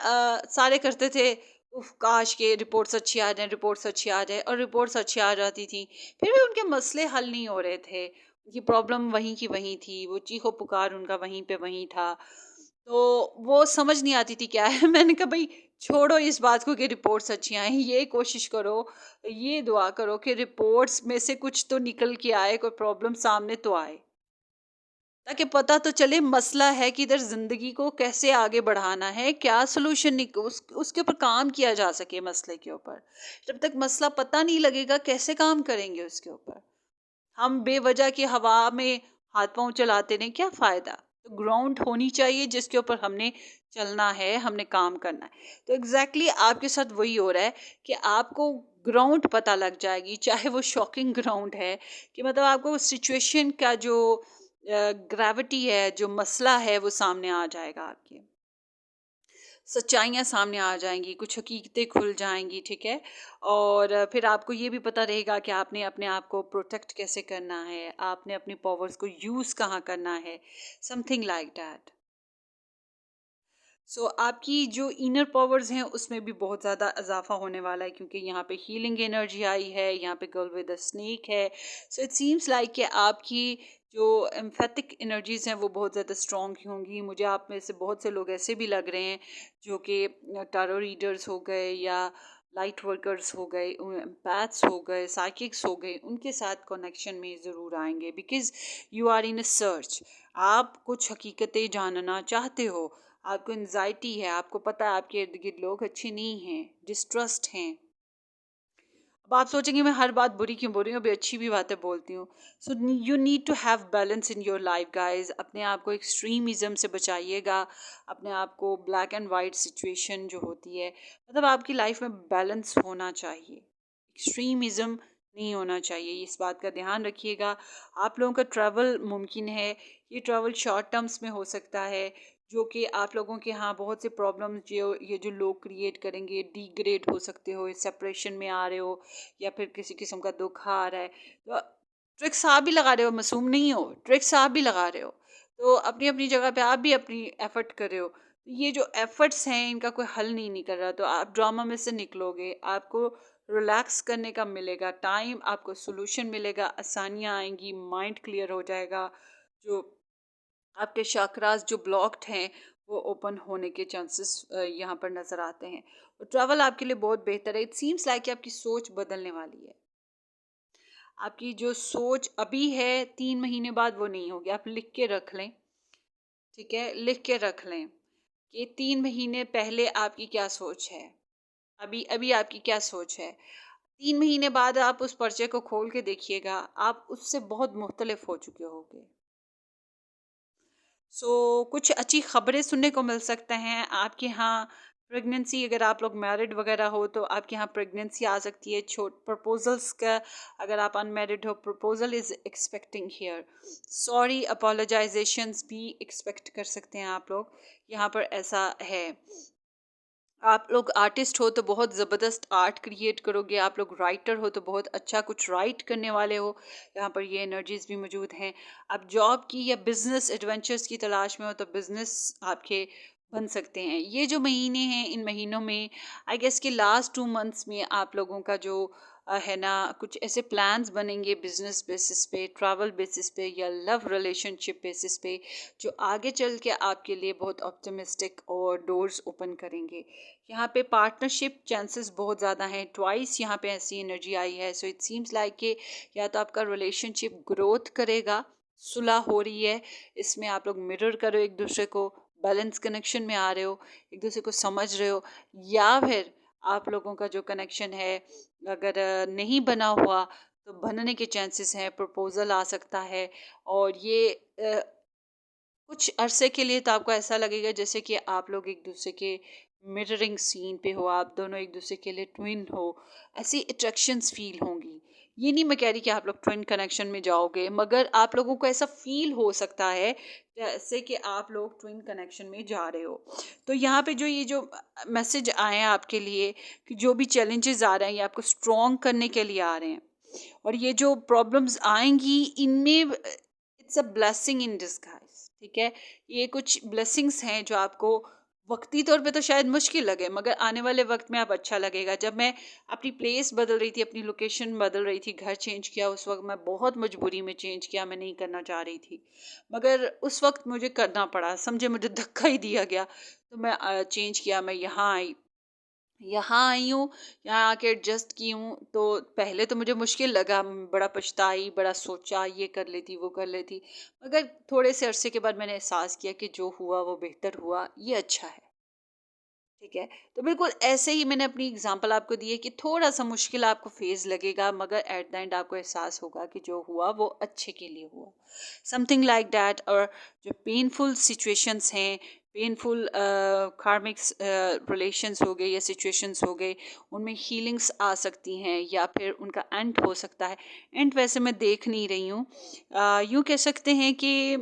सारे करते थे, उफ काश के रिपोर्ट्स अच्छी आ जाए, रिपोर्ट्स अच्छी आ जाए, और रिपोर्ट्स अच्छी आ जाती थी, फिर भी उनके मसले हल नहीं हो रहे थे। उनकी प्रॉब्लम वहीं की वहीं थी, वो चीखो पुकार उनका वहीं पे वहीं था। तो वो समझ नहीं आती थी क्या है। मैंने कहा भाई छोड़ो इस बात को कि रिपोर्ट्स अच्छी आए, ये कोशिश करो, ये दुआ करो कि रिपोर्ट्स में से कुछ तो निकल के आए, कोई प्रॉब्लम सामने तो आए, ताकि पता तो चले मसला है कि इधर जिंदगी को कैसे आगे बढ़ाना है, क्या सोल्यूशन उसके ऊपर काम किया जा सके मसले के ऊपर। जब तक मसला पता नहीं लगेगा कैसे काम करेंगे उसके ऊपर। हम बेवजह की हवा में हाथ पांव चलाते रहें, क्या फायदा। तो ग्राउंड होनी चाहिए जिसके ऊपर हमने चलना है, हमने काम करना है। तो एग्जैक्टली आपके साथ वही हो रहा है कि आपको ग्राउंड पता लग जाएगी, चाहे वो शॉकिंग ग्राउंड है कि मतलब आपको सिचुएशन का जो ग्रेविटी है, जो मसला है, वो सामने आ जाएगा आपके। सच्चाइयाँ सामने आ जाएंगी, कुछ हकीकतें खुल जाएंगी, ठीक है। और फिर आपको ये भी पता रहेगा कि आपने अपने आप को प्रोटेक्ट कैसे करना है, आपने अपनी पावर्स को यूज़ कहाँ करना है, समथिंग लाइक दैट। सो आपकी जो इनर पावर्स हैं उसमें भी बहुत ज़्यादा इजाफा होने वाला है, क्योंकि यहाँ पे हीलिंग एनर्जी आई है, यहाँ पे गर्ल विद द स्नेक है। सो इट सीम्स लाइक कि आपकी जो एम्फेटिक एनर्जीज हैं वो बहुत ज़्यादा स्ट्रॉन्ग होंगी। मुझे आप में से बहुत से लोग ऐसे भी लग रहे हैं जो कि टारो रीडर्स हो गए, या लाइट वर्कर्स हो गए, एम्पैथ्स हो गए, साइकिक्स हो गए, उनके साथ कनेक्शन में ज़रूर आएंगे। Because you are in a search, आप कुछ हकीकतें जानना चाहते हो, आपको एंजाइटी है, आपको पता है आपके इर्द गिर्द लोग अच्छे नहीं हैं, डिस्ट्रस्ट हैं। अब आप सोचेंगे मैं हर बात बुरी क्यों बोल रही हूँ, अभी अच्छी भी बातें बोलती हूँ। So you need to have balance in your life guys. अपने आप को एक्सट्रीमिज्म से बचाइएगा, अपने आप को ब्लैक एंड वाइट सिचुएशन जो होती है, मतलब आपकी लाइफ में बैलेंस होना चाहिए, एक्सट्रीमिज्म नहीं होना चाहिए। इस बात का ध्यान रखिएगा। आप लोगों का ट्रैवल मुमकिन है, ये ट्रैवल शॉर्ट टर्म्स में हो सकता है, जो कि आप लोगों के यहाँ बहुत से प्रॉब्लम्स जो ये जो लोग क्रिएट करेंगे, डिग्रेड हो सकते हो, सेपरेशन में आ रहे हो, या फिर किसी किस्म का दुख आ रहा है, तो ट्रिक्स आप भी लगा रहे हो, मासूम नहीं हो, ट्रिक्स आप भी लगा रहे हो। तो अपनी अपनी जगह पे आप भी अपनी एफर्ट कर रहे हो। तो ये जो एफर्ट्स हैं इनका कोई हल नहीं निकल रहा, तो आप ड्रामा में से निकलोगे, आपको रिलैक्स करने का मिलेगा टाइम, आपको सोल्यूशन मिलेगा, आसानियाँ आएंगी, माइंड क्लियर हो जाएगा, जो आपके चक्रास जो ब्लॉक्ड हैं वो ओपन होने के चांसेस यहाँ पर नज़र आते हैं। और ट्रैवल आपके लिए बहुत बेहतर है। इट सीम्स लाइक कि आपकी सोच बदलने वाली है। आपकी जो सोच अभी है 3 महीने बाद वो नहीं होगी। आप लिख के रख लें, ठीक है, लिख के रख लें कि 3 महीने पहले आपकी क्या सोच है, अभी अभी आपकी क्या सोच है। 3 महीने बाद आप उस पर्चे को खोल के देखिएगा, आप उससे बहुत मुख्तलिफ हो चुके होंगे। कुछ अच्छी खबरें सुनने को मिल सकते हैं आपके यहाँ। प्रेगनेंसी, अगर आप लोग मैरिड वगैरह हो तो आपके यहाँ प्रेगनेंसी आ सकती है। छोट प्रपोजल्स का, अगर आप अनमैरिड हो, proposal is expecting here. Sorry apologizations भी एक्सपेक्ट कर सकते हैं आप लोग, यहाँ पर ऐसा है। आप लोग आर्टिस्ट हो तो बहुत ज़बरदस्त आर्ट क्रिएट करोगे, आप लोग राइटर हो तो बहुत अच्छा कुछ राइट करने वाले हो, यहाँ पर ये एनर्जीज भी मौजूद हैं। आप जॉब की या बिजनेस एडवेंचर्स की तलाश में हो तो बिजनेस आपके बन सकते हैं। ये जो महीने हैं, इन महीनों में आई गेस कि लास्ट 2 मंथ्स में आप लोगों का जो है ना, कुछ ऐसे प्लान्स बनेंगे बिजनेस बेसिस पे, ट्रैवल बेसिस पे, या लव रिलेशनशिप बेसिस पे, जो आगे चल के आपके लिए बहुत ऑप्टिमिस्टिक और डोर्स ओपन करेंगे। यहाँ पे पार्टनरशिप चांसेस बहुत ज़्यादा हैं, ट्वाइस यहाँ पे ऐसी एनर्जी आई है। सो इट सीम्स लाइक कि या तो आपका रिलेशनशिप ग्रोथ करेगा, सुलह हो रही है, इसमें आप लोग मिरर करो एक दूसरे को, बैलेंस कनेक्शन में आ रहे हो, एक दूसरे को समझ रहे हो, या फिर आप लोगों का जो कनेक्शन है अगर नहीं बना हुआ तो बनने के चांसेस हैं, प्रपोजल आ सकता है। और ये कुछ अरसे के लिए तो आपको ऐसा लगेगा जैसे कि आप लोग एक दूसरे के मिररिंग सीन पे हो, आप दोनों एक दूसरे के लिए ट्विन हो, ऐसी अट्रैक्शंस फील होंगी। ये नहीं मैं कह रही कि आप लोग ट्विन कनेक्शन में जाओगे, मगर आप लोगों को ऐसा फील हो सकता है जैसे कि आप लोग ट्विन कनेक्शन में जा रहे हो। तो यहाँ पे जो ये जो मैसेज आए हैं आपके लिए कि जो भी चैलेंजेस आ रहे हैं ये आपको स्ट्रॉन्ग करने के लिए आ रहे हैं, और ये जो प्रॉब्लम्स आएंगी इनमें it's a blessing in disguise, ठीक है। ये कुछ ब्लेसिंग्स हैं जो आपको वक्ती तौर पे तो शायद मुश्किल लगे, मगर आने वाले वक्त में आप अच्छा लगेगा। जब मैं अपनी प्लेस बदल रही थी, अपनी लोकेशन बदल रही थी, घर चेंज किया, उस वक्त मैं बहुत मजबूरी में चेंज किया, मैं नहीं करना चाह रही थी, मगर उस वक्त मुझे करना पड़ा, समझे, मुझे धक्का ही दिया गया, तो मैं चेंज किया, मैं यहाँ आई। यहाँ आई हूँ, यहाँ आके एडजस्ट की हूँ, तो पहले तो मुझे मुश्किल लगा, बड़ा पछताई, बड़ा सोचा ये कर लेती वो कर लेती, मगर थोड़े से अरसे के बाद मैंने एहसास किया कि जो हुआ वो बेहतर हुआ, ये अच्छा है। ठीक है, तो बिल्कुल ऐसे ही मैंने अपनी एग्जांपल आपको दी है कि थोड़ा सा मुश्किल आपको फेज लगेगा, मगर एट द एंड आपको एहसास होगा कि जो हुआ वो अच्छे के लिए हुआ, समथिंग लाइक दैट। और जो पेनफुल सिचुएशंस हैं, पेनफुल कार्मिक्स रिलेशंस हो गए या सिचुएशंस हो गए, उनमें हीलिंग्स आ सकती हैं या फिर उनका एंड हो सकता है। एंड वैसे मैं देख नहीं रही हूँ, यूँ कह सकते हैं कि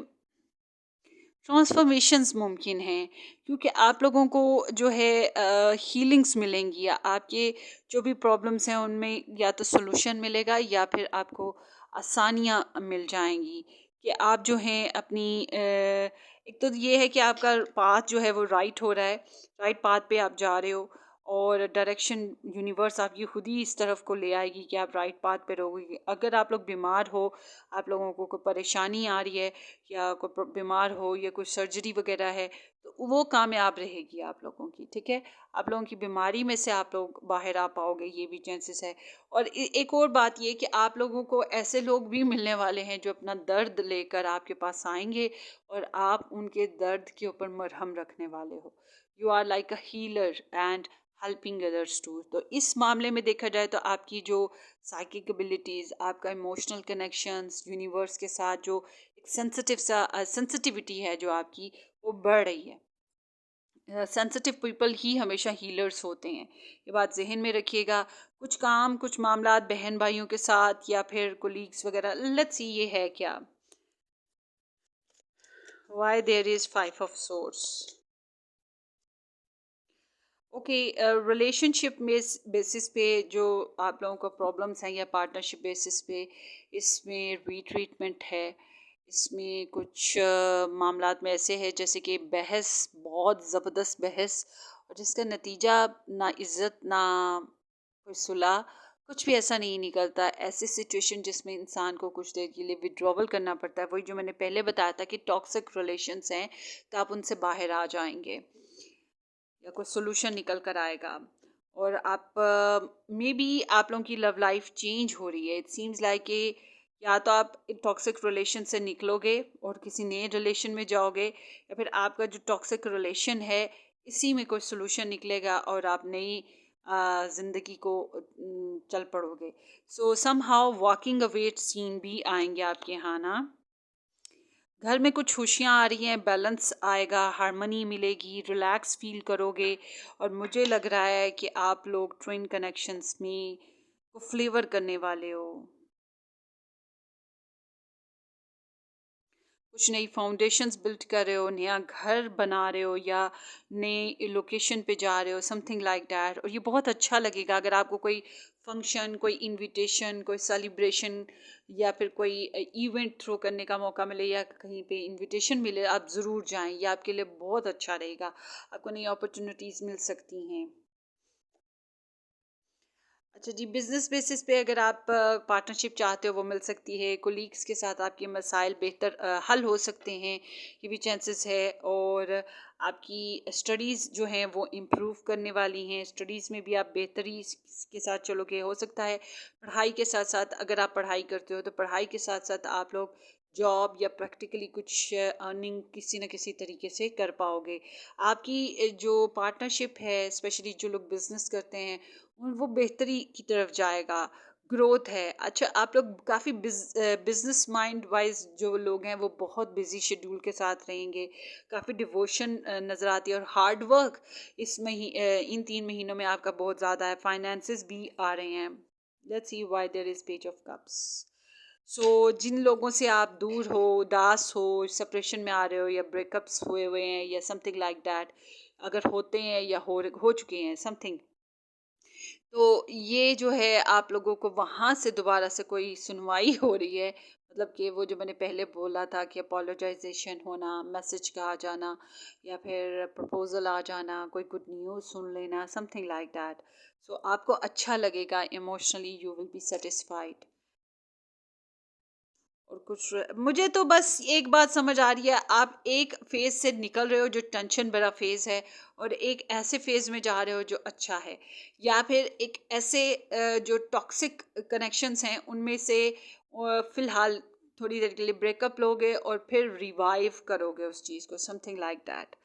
ट्रांसफॉर्मेशंस मुमकिन हैं, क्योंकि आप लोगों को जो है हीलिंग्स मिलेंगी, या आपके जो भी प्रॉब्लम्स हैं उनमें या तो सोल्यूशन मिलेगा या फिर आपको आसानियाँ मिल जाएंगी, कि आप जो हैं अपनी एक तो ये है कि आपका पाथ जो है वो राइट हो रहा है, राइट पाथ पे आप जा रहे हो, और डायरेक्शन यूनिवर्स आपकी खुद ही इस तरफ को ले आएगी कि आप राइट पाथ पे रहोगे। अगर आप लोग बीमार हो, आप लोगों को कोई परेशानी आ रही है, या कोई बीमार हो, या कोई सर्जरी वगैरह है, तो वो कामयाब रहेगी आप लोगों की। ठीक है, आप लोगों की बीमारी में से आप लोग बाहर आ पाओगे, ये भी चांसेस है। और एक और बात ये कि आप लोगों को ऐसे लोग भी मिलने वाले हैं जो अपना दर्द लेकर आपके पास आएंगे, और आप उनके दर्द के ऊपर मरहम रखने वाले हो। You are like a healer and helping others too. तो इस मामले में देखा जाए तो आपकी जो साइकिक एबिलिटीज़, आपका इमोशनल कनेक्शंस यूनिवर्स के साथ, जो एक सेंसिटिविटी है जो आपकी, वो बढ़ रही है। सेंसिटिव पीपल ही हमेशा हीलर्स होते हैं, ये बात जहन में रखिएगा। कुछ काम, कुछ मामलात बहन भाइयों के साथ या फिर कोलीग्स वगैरह, लेट्स सी ये है क्या, why there is five of swords. Okay, relationship basis पे जो आप लोगों का प्रॉब्लम्स हैं, या पार्टनरशिप बेसिस पे, इसमें रीट्रीटमेंट है। इसमें कुछ मामलात में ऐसे है जैसे कि बहस, बहुत ज़बरदस्त बहस, और जिसका नतीजा ना इज़्ज़त ना कोई सुलह, कुछ भी ऐसा नहीं निकलता। ऐसी सिचुएशन जिसमें इंसान को कुछ देर के लिए विड्रॉवल करना पड़ता है, वही जो मैंने पहले बताया था कि टॉक्सिक रिलेशंस हैं, तो आप उनसे बाहर आ जाएंगे या कोई सोल्यूशन निकल कर आएगा। और आप मे बी आप लोगों की लव लाइफ चेंज हो रही है, इट सीम्स लाइक कि या तो आप टॉक्सिक रिलेशन से निकलोगे और किसी नए रिलेशन में जाओगे, या फिर आपका जो टॉक्सिक रिलेशन है इसी में कोई सोल्यूशन निकलेगा और आप नई ज़िंदगी को चल पड़ोगे। So somehow walking away scene भी आएंगे आपके यहाँ ना। घर में कुछ खुशियाँ आ रही हैं, बैलेंस आएगा, हार्मनी मिलेगी, रिलैक्स फील करोगे। और मुझे लग रहा है कि आप लोग ट्विन कनेक्शंस में को फ्लेवर करने वाले हो, कुछ नई फाउंडेशंस बिल्ड कर रहे हो, नया घर बना रहे हो, या नए लोकेशन पे जा रहे हो, समथिंग लाइक दैट। और ये बहुत अच्छा लगेगा अगर आपको कोई फंक्शन, कोई इनविटेशन, कोई सेलिब्रेशन, या फिर कोई इवेंट थ्रो करने का मौका मिले, या कहीं पे इनविटेशन मिले, आप ज़रूर जाएं। ये आपके लिए बहुत अच्छा रहेगा, आपको नई अपॉर्चुनिटीज़ मिल सकती हैं। अच्छा जी, बिजनेस बेसिस पे अगर आप पार्टनरशिप चाहते हो, वो मिल सकती है। कोलीग्स के साथ आपके मसाइल बेहतर हल हो सकते हैं, ये भी चांसेस है। और आपकी स्टडीज़ जो हैं वो इम्प्रूव करने वाली हैं, स्टडीज़ में भी आप बेहतरी के साथ चलोगे। हो सकता है पढ़ाई के साथ साथ, अगर आप पढ़ाई करते हो तो पढ़ाई के साथ साथ आप लोग जॉब या प्रैक्टिकली कुछ अर्निंग किसी न किसी तरीके से कर पाओगे। आपकी जो पार्टनरशिप है, स्पेशली जो लोग बिजनेस करते हैं, वो बेहतरी की तरफ जाएगा, ग्रोथ है। अच्छा, आप लोग काफ़ी बिजनेस माइंड वाइज जो लोग हैं वो बहुत बिजी शेड्यूल के साथ रहेंगे, काफ़ी डिवोशन नज़र आती है, और हार्ड वर्क इन 3 महीनों में आपका बहुत ज़्यादा है। फाइनेंसेस भी आ रहे हैं। Let's see why there is page of cups. So जिन लोगों से आप दूर हो, उदास हो, सेपरेशन में आ रहे हो, या ब्रेकअप्स हुए हुए हैं, या समथिंग लाइक दैट, अगर होते हैं या हो चुके हैं समथिंग, तो ये जो है आप लोगों को वहाँ से दोबारा से कोई सुनवाई हो रही है। मतलब कि वो जो मैंने पहले बोला था कि अपोलोजाइजेशन होना, मैसेज का आ जाना, या फिर प्रपोजल आ जाना, कोई गुड न्यूज़ सुन लेना, समथिंग लाइक दैट। सो आपको अच्छा लगेगा, emotionally you will be satisfied. और कुछ मुझे तो बस एक बात समझ आ रही है, आप एक फेज से निकल रहे हो जो टेंशन भरा फेज है, और एक ऐसे फेज में जा रहे हो जो अच्छा है, या फिर एक ऐसे जो टॉक्सिक कनेक्शंस हैं उनमें से फिलहाल थोड़ी देर के लिए ब्रेकअप लोगे और फिर रिवाइव करोगे उस चीज़ को, समथिंग लाइक दैट।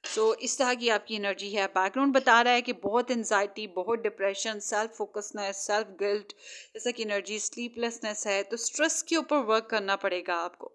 सो इस तरह की आपकी एनर्जी है। बैकग्राउंड बता रहा है कि बहुत एनजाइटी, बहुत डिप्रेशन, सेल्फ फोकसनेस, सेल्फ गिल्ट, जैसा की एनर्जी, स्लीपलेसनेस है, तो स्ट्रेस के ऊपर वर्क करना पड़ेगा आपको।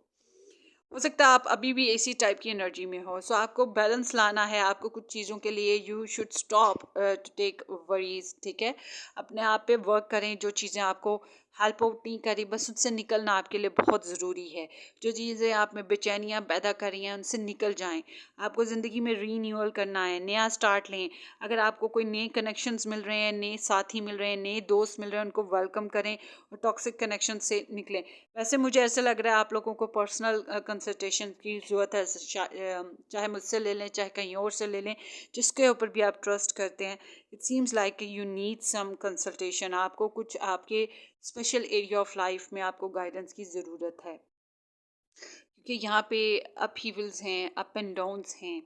हो सकता है आप अभी भी इसी टाइप की एनर्जी में हो। सो आपको बैलेंस लाना है, आपको कुछ चीज़ों के लिए you should stop to take worries, ठीक है। अपने आप पे वर्क करें, जो चीज़ें आपको हेल्प आउट नहीं करी बस उससे निकलना आपके लिए बहुत ज़रूरी है। जो चीज़ें आप में बेचैनियाँ पैदा कर रही हैं उनसे निकल जाएं। आपको ज़िंदगी में रीन्यूअल करना है, नया स्टार्ट लें। अगर आपको कोई नए कनेक्शंस मिल रहे हैं, नए साथी मिल रहे हैं, नए दोस्त मिल रहे हैं, उनको वेलकम करें और टॉक्सिक कनेक्शन से निकलें। वैसे मुझे ऐसा लग रहा है आप लोगों को पर्सनल कंसल्टेशन की ज़रूरत है, चाहे मुझसे ले लें चाहे कहीं और से ले लें, जिसके ऊपर भी आप ट्रस्ट करते हैं। It seems like you need some consultation. आपको कुछ आपके स्पेशल एरिया ऑफ लाइफ में आपको गाइडेंस की ज़रूरत है, क्योंकि यहाँ पे अपहीवल्स हैं, अप एंड डाउन्स हैं।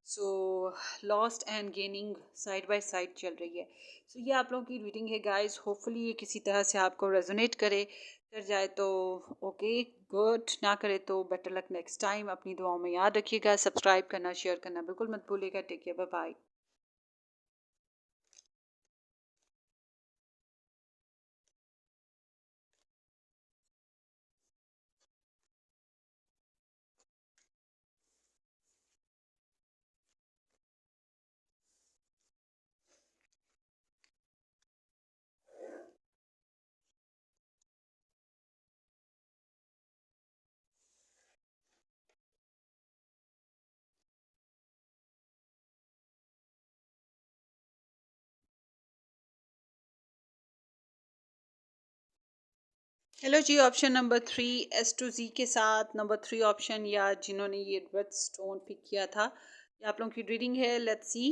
So lost and gaining side by side चल रही है। सो ये आप लोगों की रीडिंग है गाइस। होपफुली ये किसी तरह से आपको रेजोनेट करे, कर जाए तो ओके गुड, ना करे तो बेटर लक नेक्स्ट टाइम। अपनी दुआओं में याद रखिएगा, सब्सक्राइब करना, शेयर करना बिल्कुल मत भूलिएगा। Take care, bye bye. Hello ji, option number 3 S to Z के साथ नंबर 3 ऑप्शन, या जिन्होंने ये रेड स्टोन पिक किया था, ये आप लोगों की रीडिंग है। लेट्स सी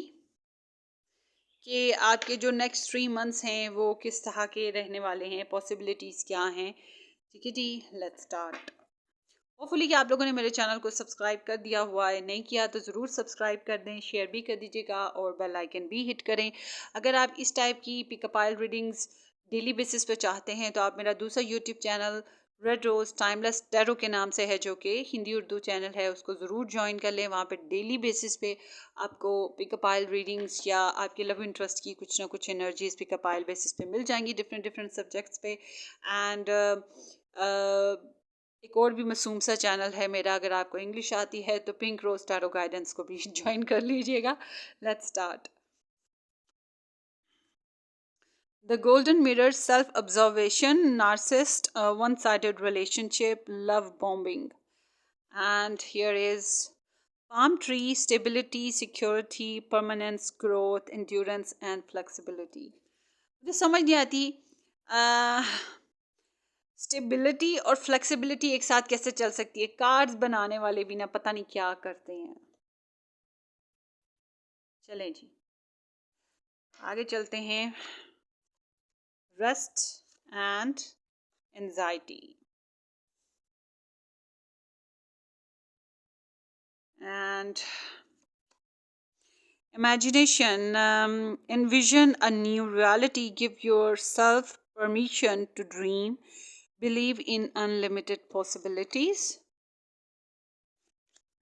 कि आपके जो नेक्स्ट 3 मंथ्स हैं वो किस तरह के रहने वाले हैं, पॉसिबिलिटीज़ क्या हैं। ठीक है जी, लेट्स स्टार्ट। होपफुली कि आप लोगों ने मेरे चैनल को सब्सक्राइब कर दिया हुआ है, नहीं किया तो ज़रूर सब्सक्राइब कर दें, शेयर भी कर दीजिएगा और बेल आइकन भी हिट करें। अगर आप इस टाइप की pick a pile readings daily basis पे चाहते हैं तो आप मेरा दूसरा YouTube channel red rose timeless tarot के नाम से है, जो कि हिंदी उर्दू चैनल है, उसको ज़रूर ज्वाइन कर लें। वहाँ पे डेली बेसिस पे आपको पिकअप आइल रीडिंग्स या आपके लव इंटरेस्ट की कुछ ना कुछ एनर्जीज पिकअप आइल बेसिस पे मिल जाएंगी, डिफरेंट डिफरेंट सब्जेक्ट्स पे। एंड एक और भी मासूम सा चैनल है मेरा, अगर आपको इंग्लिश आती है तो पिंक रोज टैरो गाइडेंस को भी ज्वाइन कर लीजिएगा। Let's start. The Golden Mirror, self observation, narcissist, one sided relationship, love bombing. And here is palm tree, stability, security, permanence, growth, endurance, and flexibility. मुझे समझ नहीं आती स्टेबिलिटी और flexibility एक साथ कैसे चल सकती है। कार्ड्स बनाने वाले भी ना पता नहीं क्या करते हैं। चलें जी, आगे चलते हैं। Rest and anxiety and imagination. Envision a new reality, give yourself permission to dream, believe in unlimited possibilities.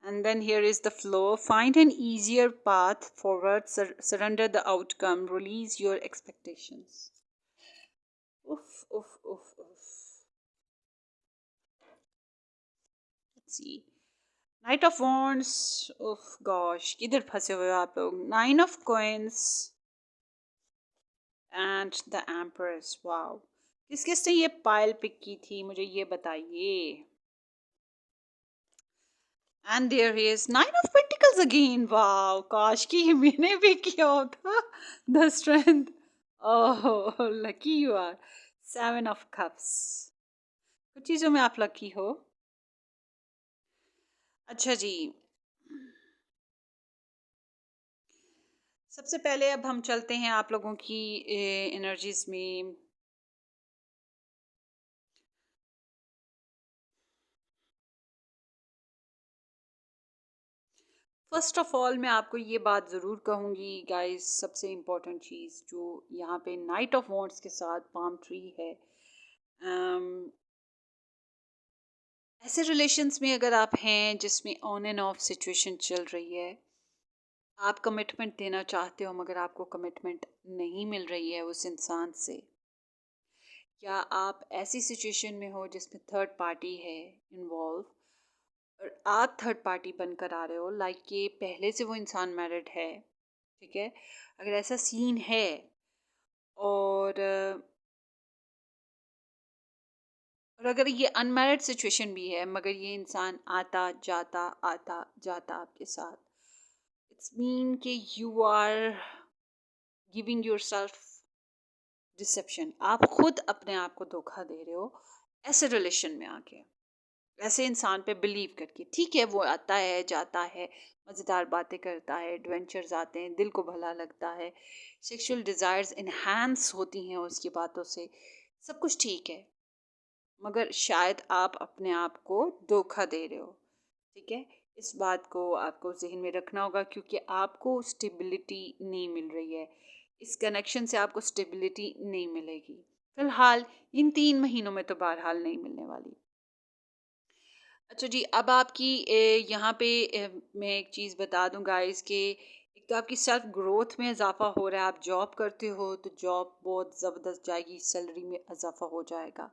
And then here is the flow. Find an easier path forward, surrender the outcome, release your expectations. Oof, oof, oof, oof. Let's see. Knight of Wands. Oof, gosh, किधर फंसे हुए हो आप लोग? Nine of Coins and the Empress. Wow. किस किसने ये pile pick की थी, मुझे ये बताइए। And there is Nine of Pentacles again. Wow, काश कि ये मैंने भी किया होता। The Strength. Oh, lucky you are. Seven of Cups. कुछ चीज़ों में आप लकी हो। अच्छा जी, सबसे पहले अब हम चलते हैं आप लोगों की एनर्जीज में। फर्स्ट ऑफ ऑल मैं आपको ये बात ज़रूर कहूँगी गाइस, सबसे इम्पोर्टेंट चीज़ जो यहाँ पे नाइट ऑफ वॉन्ड्स के साथ पाम ट्री है, ऐसे रिलेशंस में अगर आप हैं जिसमें ऑन एंड ऑफ सिचुएशन चल रही है, आप कमिटमेंट देना चाहते हो मगर आपको कमिटमेंट नहीं मिल रही है उस इंसान से, या आप ऐसी सिचुएशन में हो जिसमें थर्ड पार्टी है इन्वॉल्व और आप थर्ड पार्टी बनकर आ रहे हो, लाइक कि पहले से वो इंसान मैरिड है, ठीक है, अगर ऐसा सीन है और अगर ये अनमैरिड सिचुएशन भी है मगर ये इंसान आता जाता आपके साथ, इट्स मीन कि you are giving your self deception, आप खुद अपने आप को धोखा दे रहे हो ऐसे रिलेशन में आके, ऐसे इंसान पे बिलीव करके। ठीक है, वो आता है जाता है, मज़ेदार बातें करता है, एडवेंचर्स आते हैं, दिल को भला लगता है, सेक्सुअल डिज़ायर्स इन्हांस होती हैं उसकी बातों से, सब कुछ ठीक है, मगर शायद आप अपने आप को धोखा दे रहे हो। ठीक है, इस बात को आपको जहन में रखना होगा क्योंकि आपको स्टेबिलिटी नहीं मिल रही है, इस कनेक्शन से आपको स्टेबिलिटी नहीं मिलेगी फिलहाल, इन 3 महीनों में तो बहरहाल नहीं मिलने वाली। अच्छा जी, अब आपकी यहाँ पे मैं एक चीज़ बता दूँ गाइस कि एक तो आपकी सेल्फ ग्रोथ में इजाफा हो रहा है, आप जॉब करते हो तो जॉब बहुत ज़बरदस्त जाएगी, सैलरी में इजाफा हो जाएगा,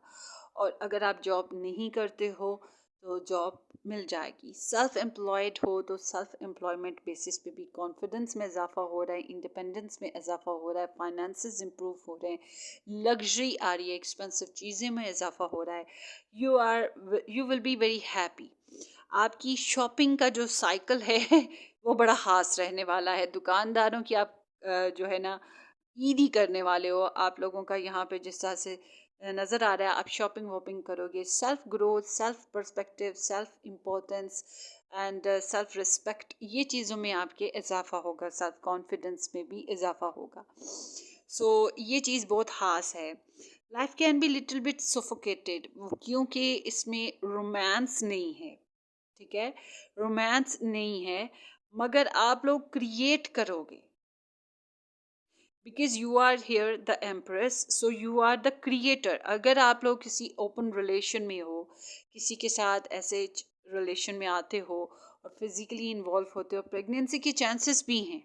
और अगर आप जॉब नहीं करते हो तो जॉब मिल जाएगी, सेल्फ एम्प्लॉयड हो तो सेल्फ एम्प्लॉयमेंट बेसिस पे भी कॉन्फिडेंस में इजाफा हो रहा है, इंडिपेंडेंस में इजाफा हो रहा है, फाइनेंसेस इंप्रूव हो रहे हैं, लग्जरी आ रही है, एक्सपेंसिव चीज़ें में इजाफा हो रहा है, you will be very happy. आपकी शॉपिंग का जो साइकिल है वो बड़ा खास रहने वाला है, दुकानदारों की आप जो है ना ईदी करने वाले हो, आप लोगों का यहाँ पे जिस तरह से नज़र आ रहा है, आप शॉपिंग वॉपिंग करोगे, self growth, self perspective, self importance and self respect, ये चीज़ों में आपके इजाफा होगा, सेल्फ कॉन्फिडेंस में भी इजाफा होगा। सो ये चीज़ बहुत ख़ास है। Life can be little bit suffocated क्योंकि इसमें रोमांस नहीं है, ठीक है, रोमांस नहीं है, मगर आप लोग क्रिएट करोगे because you are here the empress, so you are the creator. अगर आप लोग किसी ओपन रिलेशन में हो, किसी के साथ ऐसे रिलेशन में आते हो और फिजिकली इन्वॉल्व होते हो, प्रेगनेंसी के चांसेस भी हैं,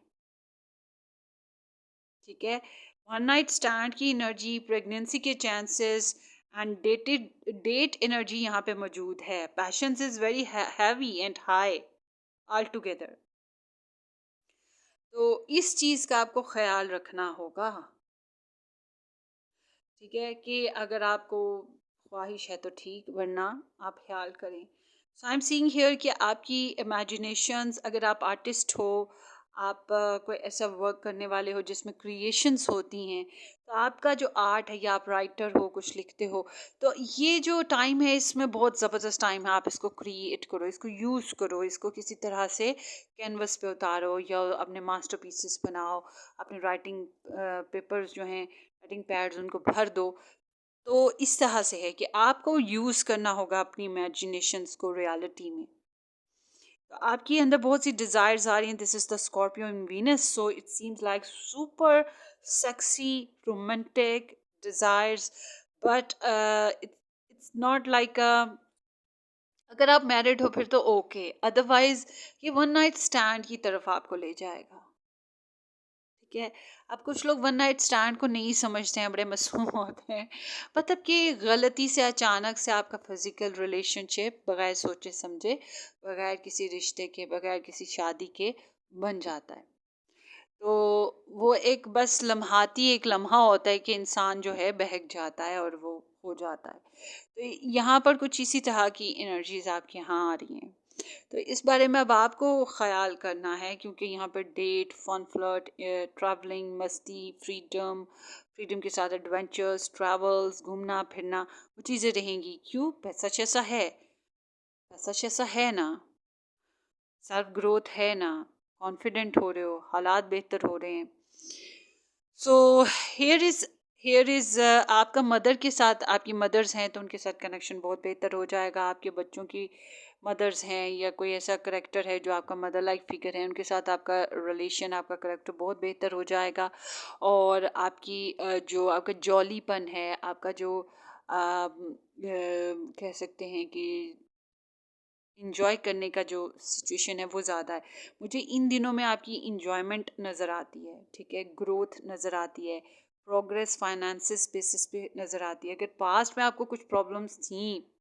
ठीक है, वन नाइट स्टैंड की एनर्जी, प्रेगनेंसी के चांसेस एंड डेट एनर्जी यहाँ पे मौजूद है, patience is very heavy and high all together. तो इस चीज़ का आपको ख्याल रखना होगा, ठीक है, कि अगर आपको ख्वाहिश है तो ठीक, वरना आप ख्याल करें। सो आई एम सीइंग हियर कि आपकी इमेजिनेशंस, अगर आप आर्टिस्ट हो, आप कोई ऐसा वर्क करने वाले हो जिसमें क्रिएशंस होती हैं, तो आपका जो आर्ट है, या आप राइटर हो, कुछ लिखते हो, तो ये जो टाइम है इसमें बहुत ज़बरदस्त टाइम है, आप इसको क्रिएट करो, इसको यूज़ करो, इसको किसी तरह से कैनवस पे उतारो या अपने मास्टरपीसेस बनाओ, अपने राइटिंग पेपर्स जो हैं, राइटिंग पैड्स, उनको भर दो। तो इस तरह से है कि आपको यूज़ करना होगा अपनी इमेजिनेशंस को रियलिटी में। तो आपके अंदर बहुत सी डिज़ायर्स आ रही हैं, this is the Scorpio in Venus, so it seems like super sexy romantic desires, but it's not like अगर आप मैरिड हो फिर तो ओके, अदरवाइज ये वन नाइट स्टैंड की तरफ आपको ले जाएगा, ठीक है। अब कुछ लोग वन नाइट स्टैंड को नहीं समझते हैं, बड़े मासूम होते हैं, मतलब कि गलती से अचानक से आपका फिजिकल रिलेशनशिप बगैर सोचे समझे, बगैर किसी रिश्ते के, बगैर किसी शादी के बन जाता है। तो वो एक बस लम्हाती एक लम्हा होता है कि इंसान जो है बहक जाता है और वो हो जाता है। तो यहाँ पर कुछ इसी तरह की एनर्जीज आपके यहाँ आ रही हैं, तो इस बारे में अब आपको ख्याल करना है क्योंकि यहाँ पर डेट, फन, फ्लर्ट, ट्रैवलिंग, मस्ती, फ्रीडम, फ्रीडम के साथ एडवेंचर्स, ट्रैवल्स, घूमना फिरना, वो चीज़ें रहेंगी। क्यों? पैसा शैसा है, पैसा शैसा है ना, सेल्फ ग्रोथ है ना, कॉन्फिडेंट हो रहे हो, हालात बेहतर हो रहे हैं। सो हियर इज़ आपका मदर के साथ, आपकी मदर्स हैं तो उनके साथ कनेक्शन बहुत बेहतर हो जाएगा, आपके बच्चों की मदर्स हैं या कोई ऐसा करेक्टर है जो आपका मदर लाइक फिगर है, उनके साथ आपका रिलेशन, आपका करेक्टर बहुत बेहतर हो जाएगा। और आपकी जो आपका जॉलीपन है, आपका जो कह सकते हैं कि इंजॉय करने का जो सिचुएशन है वो ज़्यादा है। मुझे इन दिनों में आपकी इंजॉयमेंट नज़र आती है, ठीक है, ग्रोथ नज़र आती है, प्रोग्रेस फाइनेंसिस बेसिस पे नज़र आती है। अगर पास्ट में आपको कुछ प्रॉब्लम्स थी,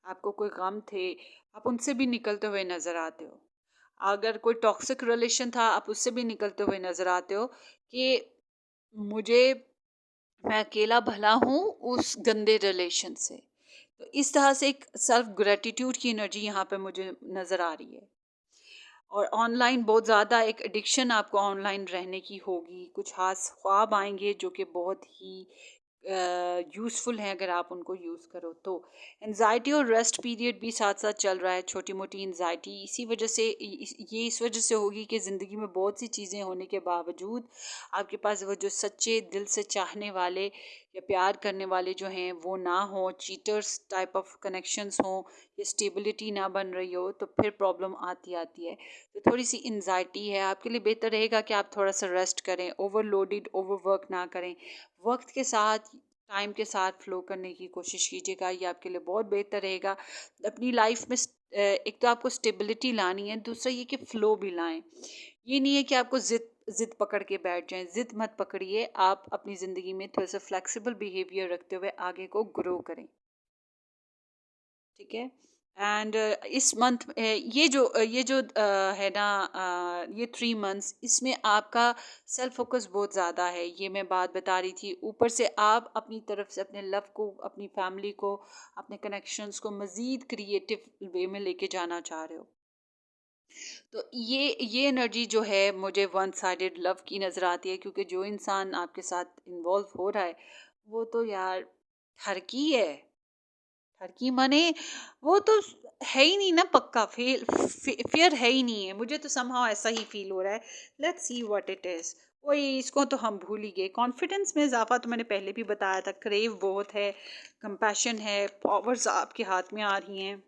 आपको कोई गम थे, आप उनसे भी निकलते हुए नज़र आते हो। अगर कोई टॉक्सिक रिलेशन था, आप उससे भी निकलते हुए नज़र आते हो कि मुझे मैं अकेला भला हूँ उस गंदे रिलेशन से। तो इस तरह से एक सेल्फ ग्रेटिट्यूड की एनर्जी यहाँ पे मुझे नज़र आ रही है। और ऑनलाइन बहुत ज़्यादा एक एडिक्शन आपको ऑनलाइन रहने की होगी। कुछ खास ख्वाब आएंगे जो कि बहुत ही यूज़फुल हैं अगर आप उनको यूज़ करो तो। एनजाइटी और रेस्ट पीरियड भी साथ साथ चल रहा है, छोटी मोटी एनजाइटी इसी वजह से, ये इस वजह से होगी कि ज़िंदगी में बहुत सी चीज़ें होने के बावजूद आपके पास वो जो सच्चे दिल से चाहने वाले या प्यार करने वाले जो हैं वो ना हो, चीटर्स टाइप ऑफ कनेक्शंस हों, या स्टेबिलिटी ना बन रही हो, तो फिर प्रॉब्लम आती है। तो थोड़ी सी एनजाइटी है, आपके लिए बेहतर रहेगा कि आप थोड़ा सा रेस्ट करें, ओवरलोडेड ओवरवर्क ना करें। वक्त के साथ, टाइम के साथ फ्लो करने की कोशिश कीजिएगा, ये आपके लिए बहुत बेहतर रहेगा। अपनी लाइफ में एक तो आपको स्टेबिलिटी लानी है, दूसरा ये कि फ़्लो भी लाएं। ये नहीं है कि आपको ज़िद पकड़ के बैठ जाएं, ज़िद मत पकड़िए। आप अपनी ज़िंदगी में थोड़ा सा फ्लेक्सिबल बिहेवियर रखते हुए आगे को ग्रो करें, ठीक है। एंड इस मंथ ये जो है ना, ये 3 मंथ्स, इसमें आपका सेल्फ फोकस बहुत ज़्यादा है, ये मैं बात बता रही थी। ऊपर से आप अपनी तरफ से अपने लव को, अपनी फैमिली को, अपने कनेक्शंस को मज़ीद क्रिएटिव वे में लेके जाना चाह रहे हो। तो ये एनर्जी जो है मुझे वन साइडेड लव की नज़र आती है, क्योंकि जो इंसान आपके साथ इन्वॉल्व हो रहा है वो तो यार ठरकी है। ठरकी माने वो तो है ही नहीं ना, पक्का फेयर है ही नहीं है। मुझे तो समहाउ ऐसा ही फील हो रहा है। Let's see what it is. वही, इसको तो हम भूल ही गए। कॉन्फिडेंस में इजाफा तो मैंने पहले भी बताया था, क्रेव बहुत है, कंपैशन है, पावर्स आपके हाथ में आ रही हैं।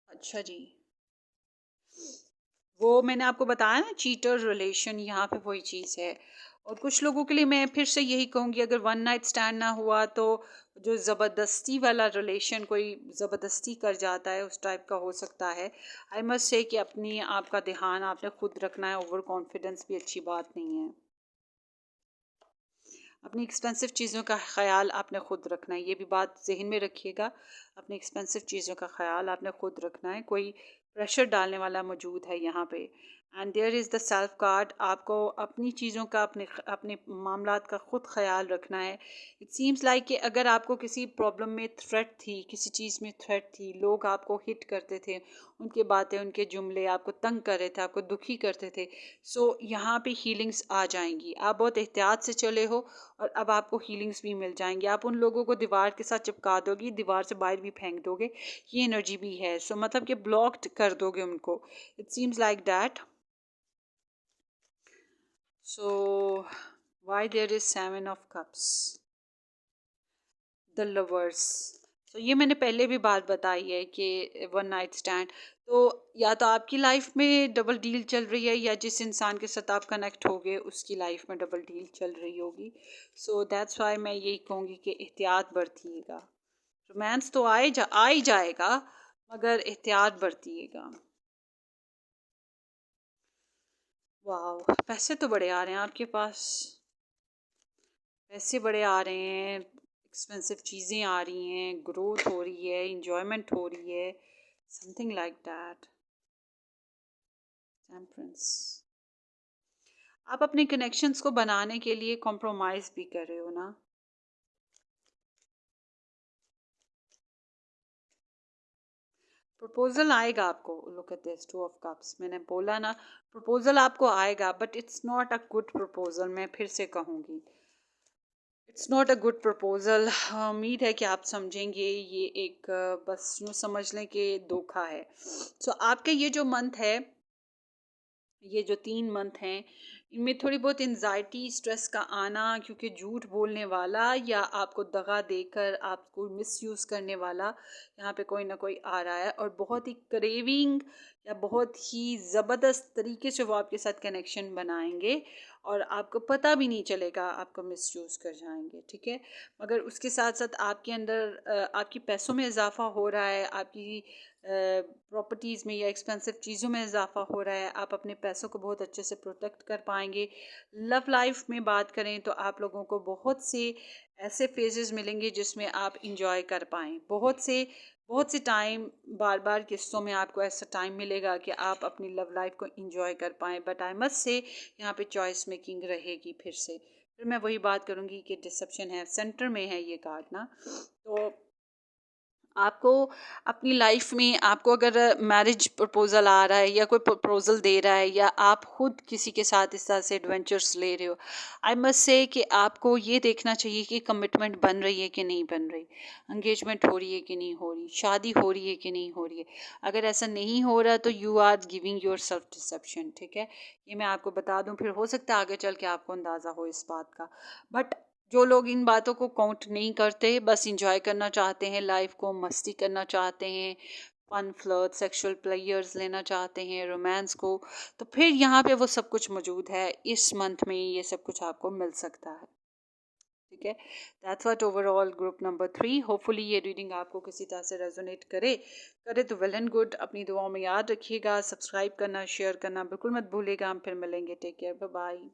अच्छा जी, वो मैंने आपको बताया ना, चीटर रिलेशन, यहाँ पे वही चीज़ है। और कुछ लोगों के लिए मैं फिर से यही कहूँगी, अगर वन नाइट स्टैंड ना हुआ तो जो ज़बरदस्ती वाला रिलेशन, कोई ज़बरदस्ती कर जाता है, उस टाइप का हो सकता है। आई मस्ट से कि अपनी आपका ध्यान आपने खुद रखना है, ओवर कॉन्फिडेंस भी अच्छी बात नहीं है। अपनी एक्सपेंसिव चीज़ों का ख्याल आपने खुद रखना है, ये भी बात जहन में रखिएगा। अपनी एक्सपेंसिव चीज़ों का ख्याल आपने खुद रखना है, कोई प्रेशर डालने वाला मौजूद है यहाँ पे। And there is the self guard. आपको अपनी चीज़ों का, अपने अपने मामलात का खुद ख्याल रखना है। इट सीम्स लाइक कि अगर आपको किसी प्रॉब्लम में थ्रेट थी, किसी चीज़ में थ्रेट थी, लोग आपको हिट करते थे, उनकी बातें, उनके जुमले आपको तंग कर रहे थे, आपको दुखी करते थे, सो यहाँ पे हीलिंग्स आ जाएंगी। आप बहुत एहतियात से चले हो और अब आपको हीलिंग्स भी मिल जाएंगी। आप उन लोगों को दीवार के साथ चिपका दोगे, दीवार से बाहर भी फेंक दोगे, ये एनर्जी भी है। सो मतलब कि ब्लॉक्ड कर दोगे उनको। It seems like that. So why there is 7 of cups, the lovers. तो ये मैंने पहले भी बात बताई है कि वन नाइट स्टैंड, तो या तो आपकी लाइफ में डबल डील चल रही है, या जिस इंसान के साथ आप कनेक्ट हो गए उसकी लाइफ में डबल डील चल रही होगी। सो दैट्स वाई मैं यही कहूँगी कि एहतियात बरतिएगा। रोमांस तो आ ही जाएगा, मगर एहतियात बरतिएगा। वाह, पैसे तो बड़े आ रहे हैं आपके पास, पैसे बड़े आ रहे हैं, एक्सपेंसिव चीज़ें आ रही हैं, ग्रोथ हो रही है, इंजॉयमेंट हो रही है, समथिंग लाइक दैट। टेम्परेंस। आप अपने कनेक्शंस को बनाने के लिए कॉम्प्रोमाइज़ भी कर रहे हो ना। प्रपोजल आएगा आपको। Look at this 2 of cups, मैंने बोला ना, प्रपोजल आपको आएगा, but it's not a good proposal. मैं फिर से कहूँगी, it's not a good proposal. उम्मीद है कि आप समझेंगे। ये एक बस यूँ समझ लें कि धोखा है। सो आपके ये जो मंथ है, ये जो 3 मंथ हैं, इनमें थोड़ी बहुत एंग्ज़ायटी, स्ट्रेस का आना, क्योंकि झूठ बोलने वाला या आपको दगा देकर आपको मिसयूज़ करने वाला यहाँ पे कोई ना कोई आ रहा है, और बहुत ही क्रेविंग या बहुत ही ज़बरदस्त तरीके से वो आपके साथ कनेक्शन बनाएँगे और आपको पता भी नहीं चलेगा, आपको मिसयूज़ कर जाएँगे, ठीक है? मगर उसके साथ-साथ आपके अंदर आपकी पैसों में इज़ाफ़ा हो रहा है, आपकी प्रॉपर्टीज़ में या एक्सपेंसिव चीज़ों में इज़ाफ़ा हो रहा है, आप अपने पैसों को बहुत अच्छे से प्रोटेक्ट कर पाएँगे। लव लाइफ़ में बात करें तो आप लोगों को बहुत से ऐसे फ़ेजेज़ मिलेंगे जिसमें आप एन्जॉय कर पाएँ। बहुत से टाइम बार-बार किस्तों में आपको ऐसा टाइम मिलेगा कि आप अपनी लव लाइफ़ को एन्जॉय कर पाएँ। बट आई मस्ट से यहाँ पे चॉइस मेकिंग रहेगी फिर से। फिर मैं वही बात करूँगी कि डिसेप्शन है, सेंटर में है ये कार्ड ना। तो आपको अपनी लाइफ में, आपको अगर मैरिज प्रपोजल आ रहा है या कोई प्रपोजल दे रहा है या आप खुद किसी के साथ इस तरह से एडवेंचर्स ले रहे हो, आई मस्ट से कि आपको ये देखना चाहिए कि कमिटमेंट बन रही है कि नहीं बन रही, एंगेजमेंट हो रही है कि नहीं हो रही, शादी हो रही है कि नहीं हो रही है। अगर ऐसा नहीं हो रहा तो you are giving your self deception, ठीक है? ये मैं आपको बता दूं, फिर हो सकता है आगे चल के आपको अंदाज़ा हो इस बात का। बट जो लोग इन बातों को काउंट नहीं करते, बस एंजॉय करना चाहते हैं लाइफ को, मस्ती करना चाहते हैं, फन, फ्लर्ट, सेक्सुअल प्लेयर्स लेना चाहते हैं, रोमांस को, तो फिर यहाँ पे वो सब कुछ मौजूद है। इस मंथ में ये सब कुछ आपको मिल सकता है, ठीक है? That's what overall group number 3। Hopefully ये रीडिंग आपको किसी तरह से रेजोनेट करे करे तो वेल एंड गुड। अपनी दुआओं में याद रखिएगा, सब्सक्राइब करना, शेयर करना बिल्कुल मत भूलिएगा। हम फिर मिलेंगे। Take care, bye bye.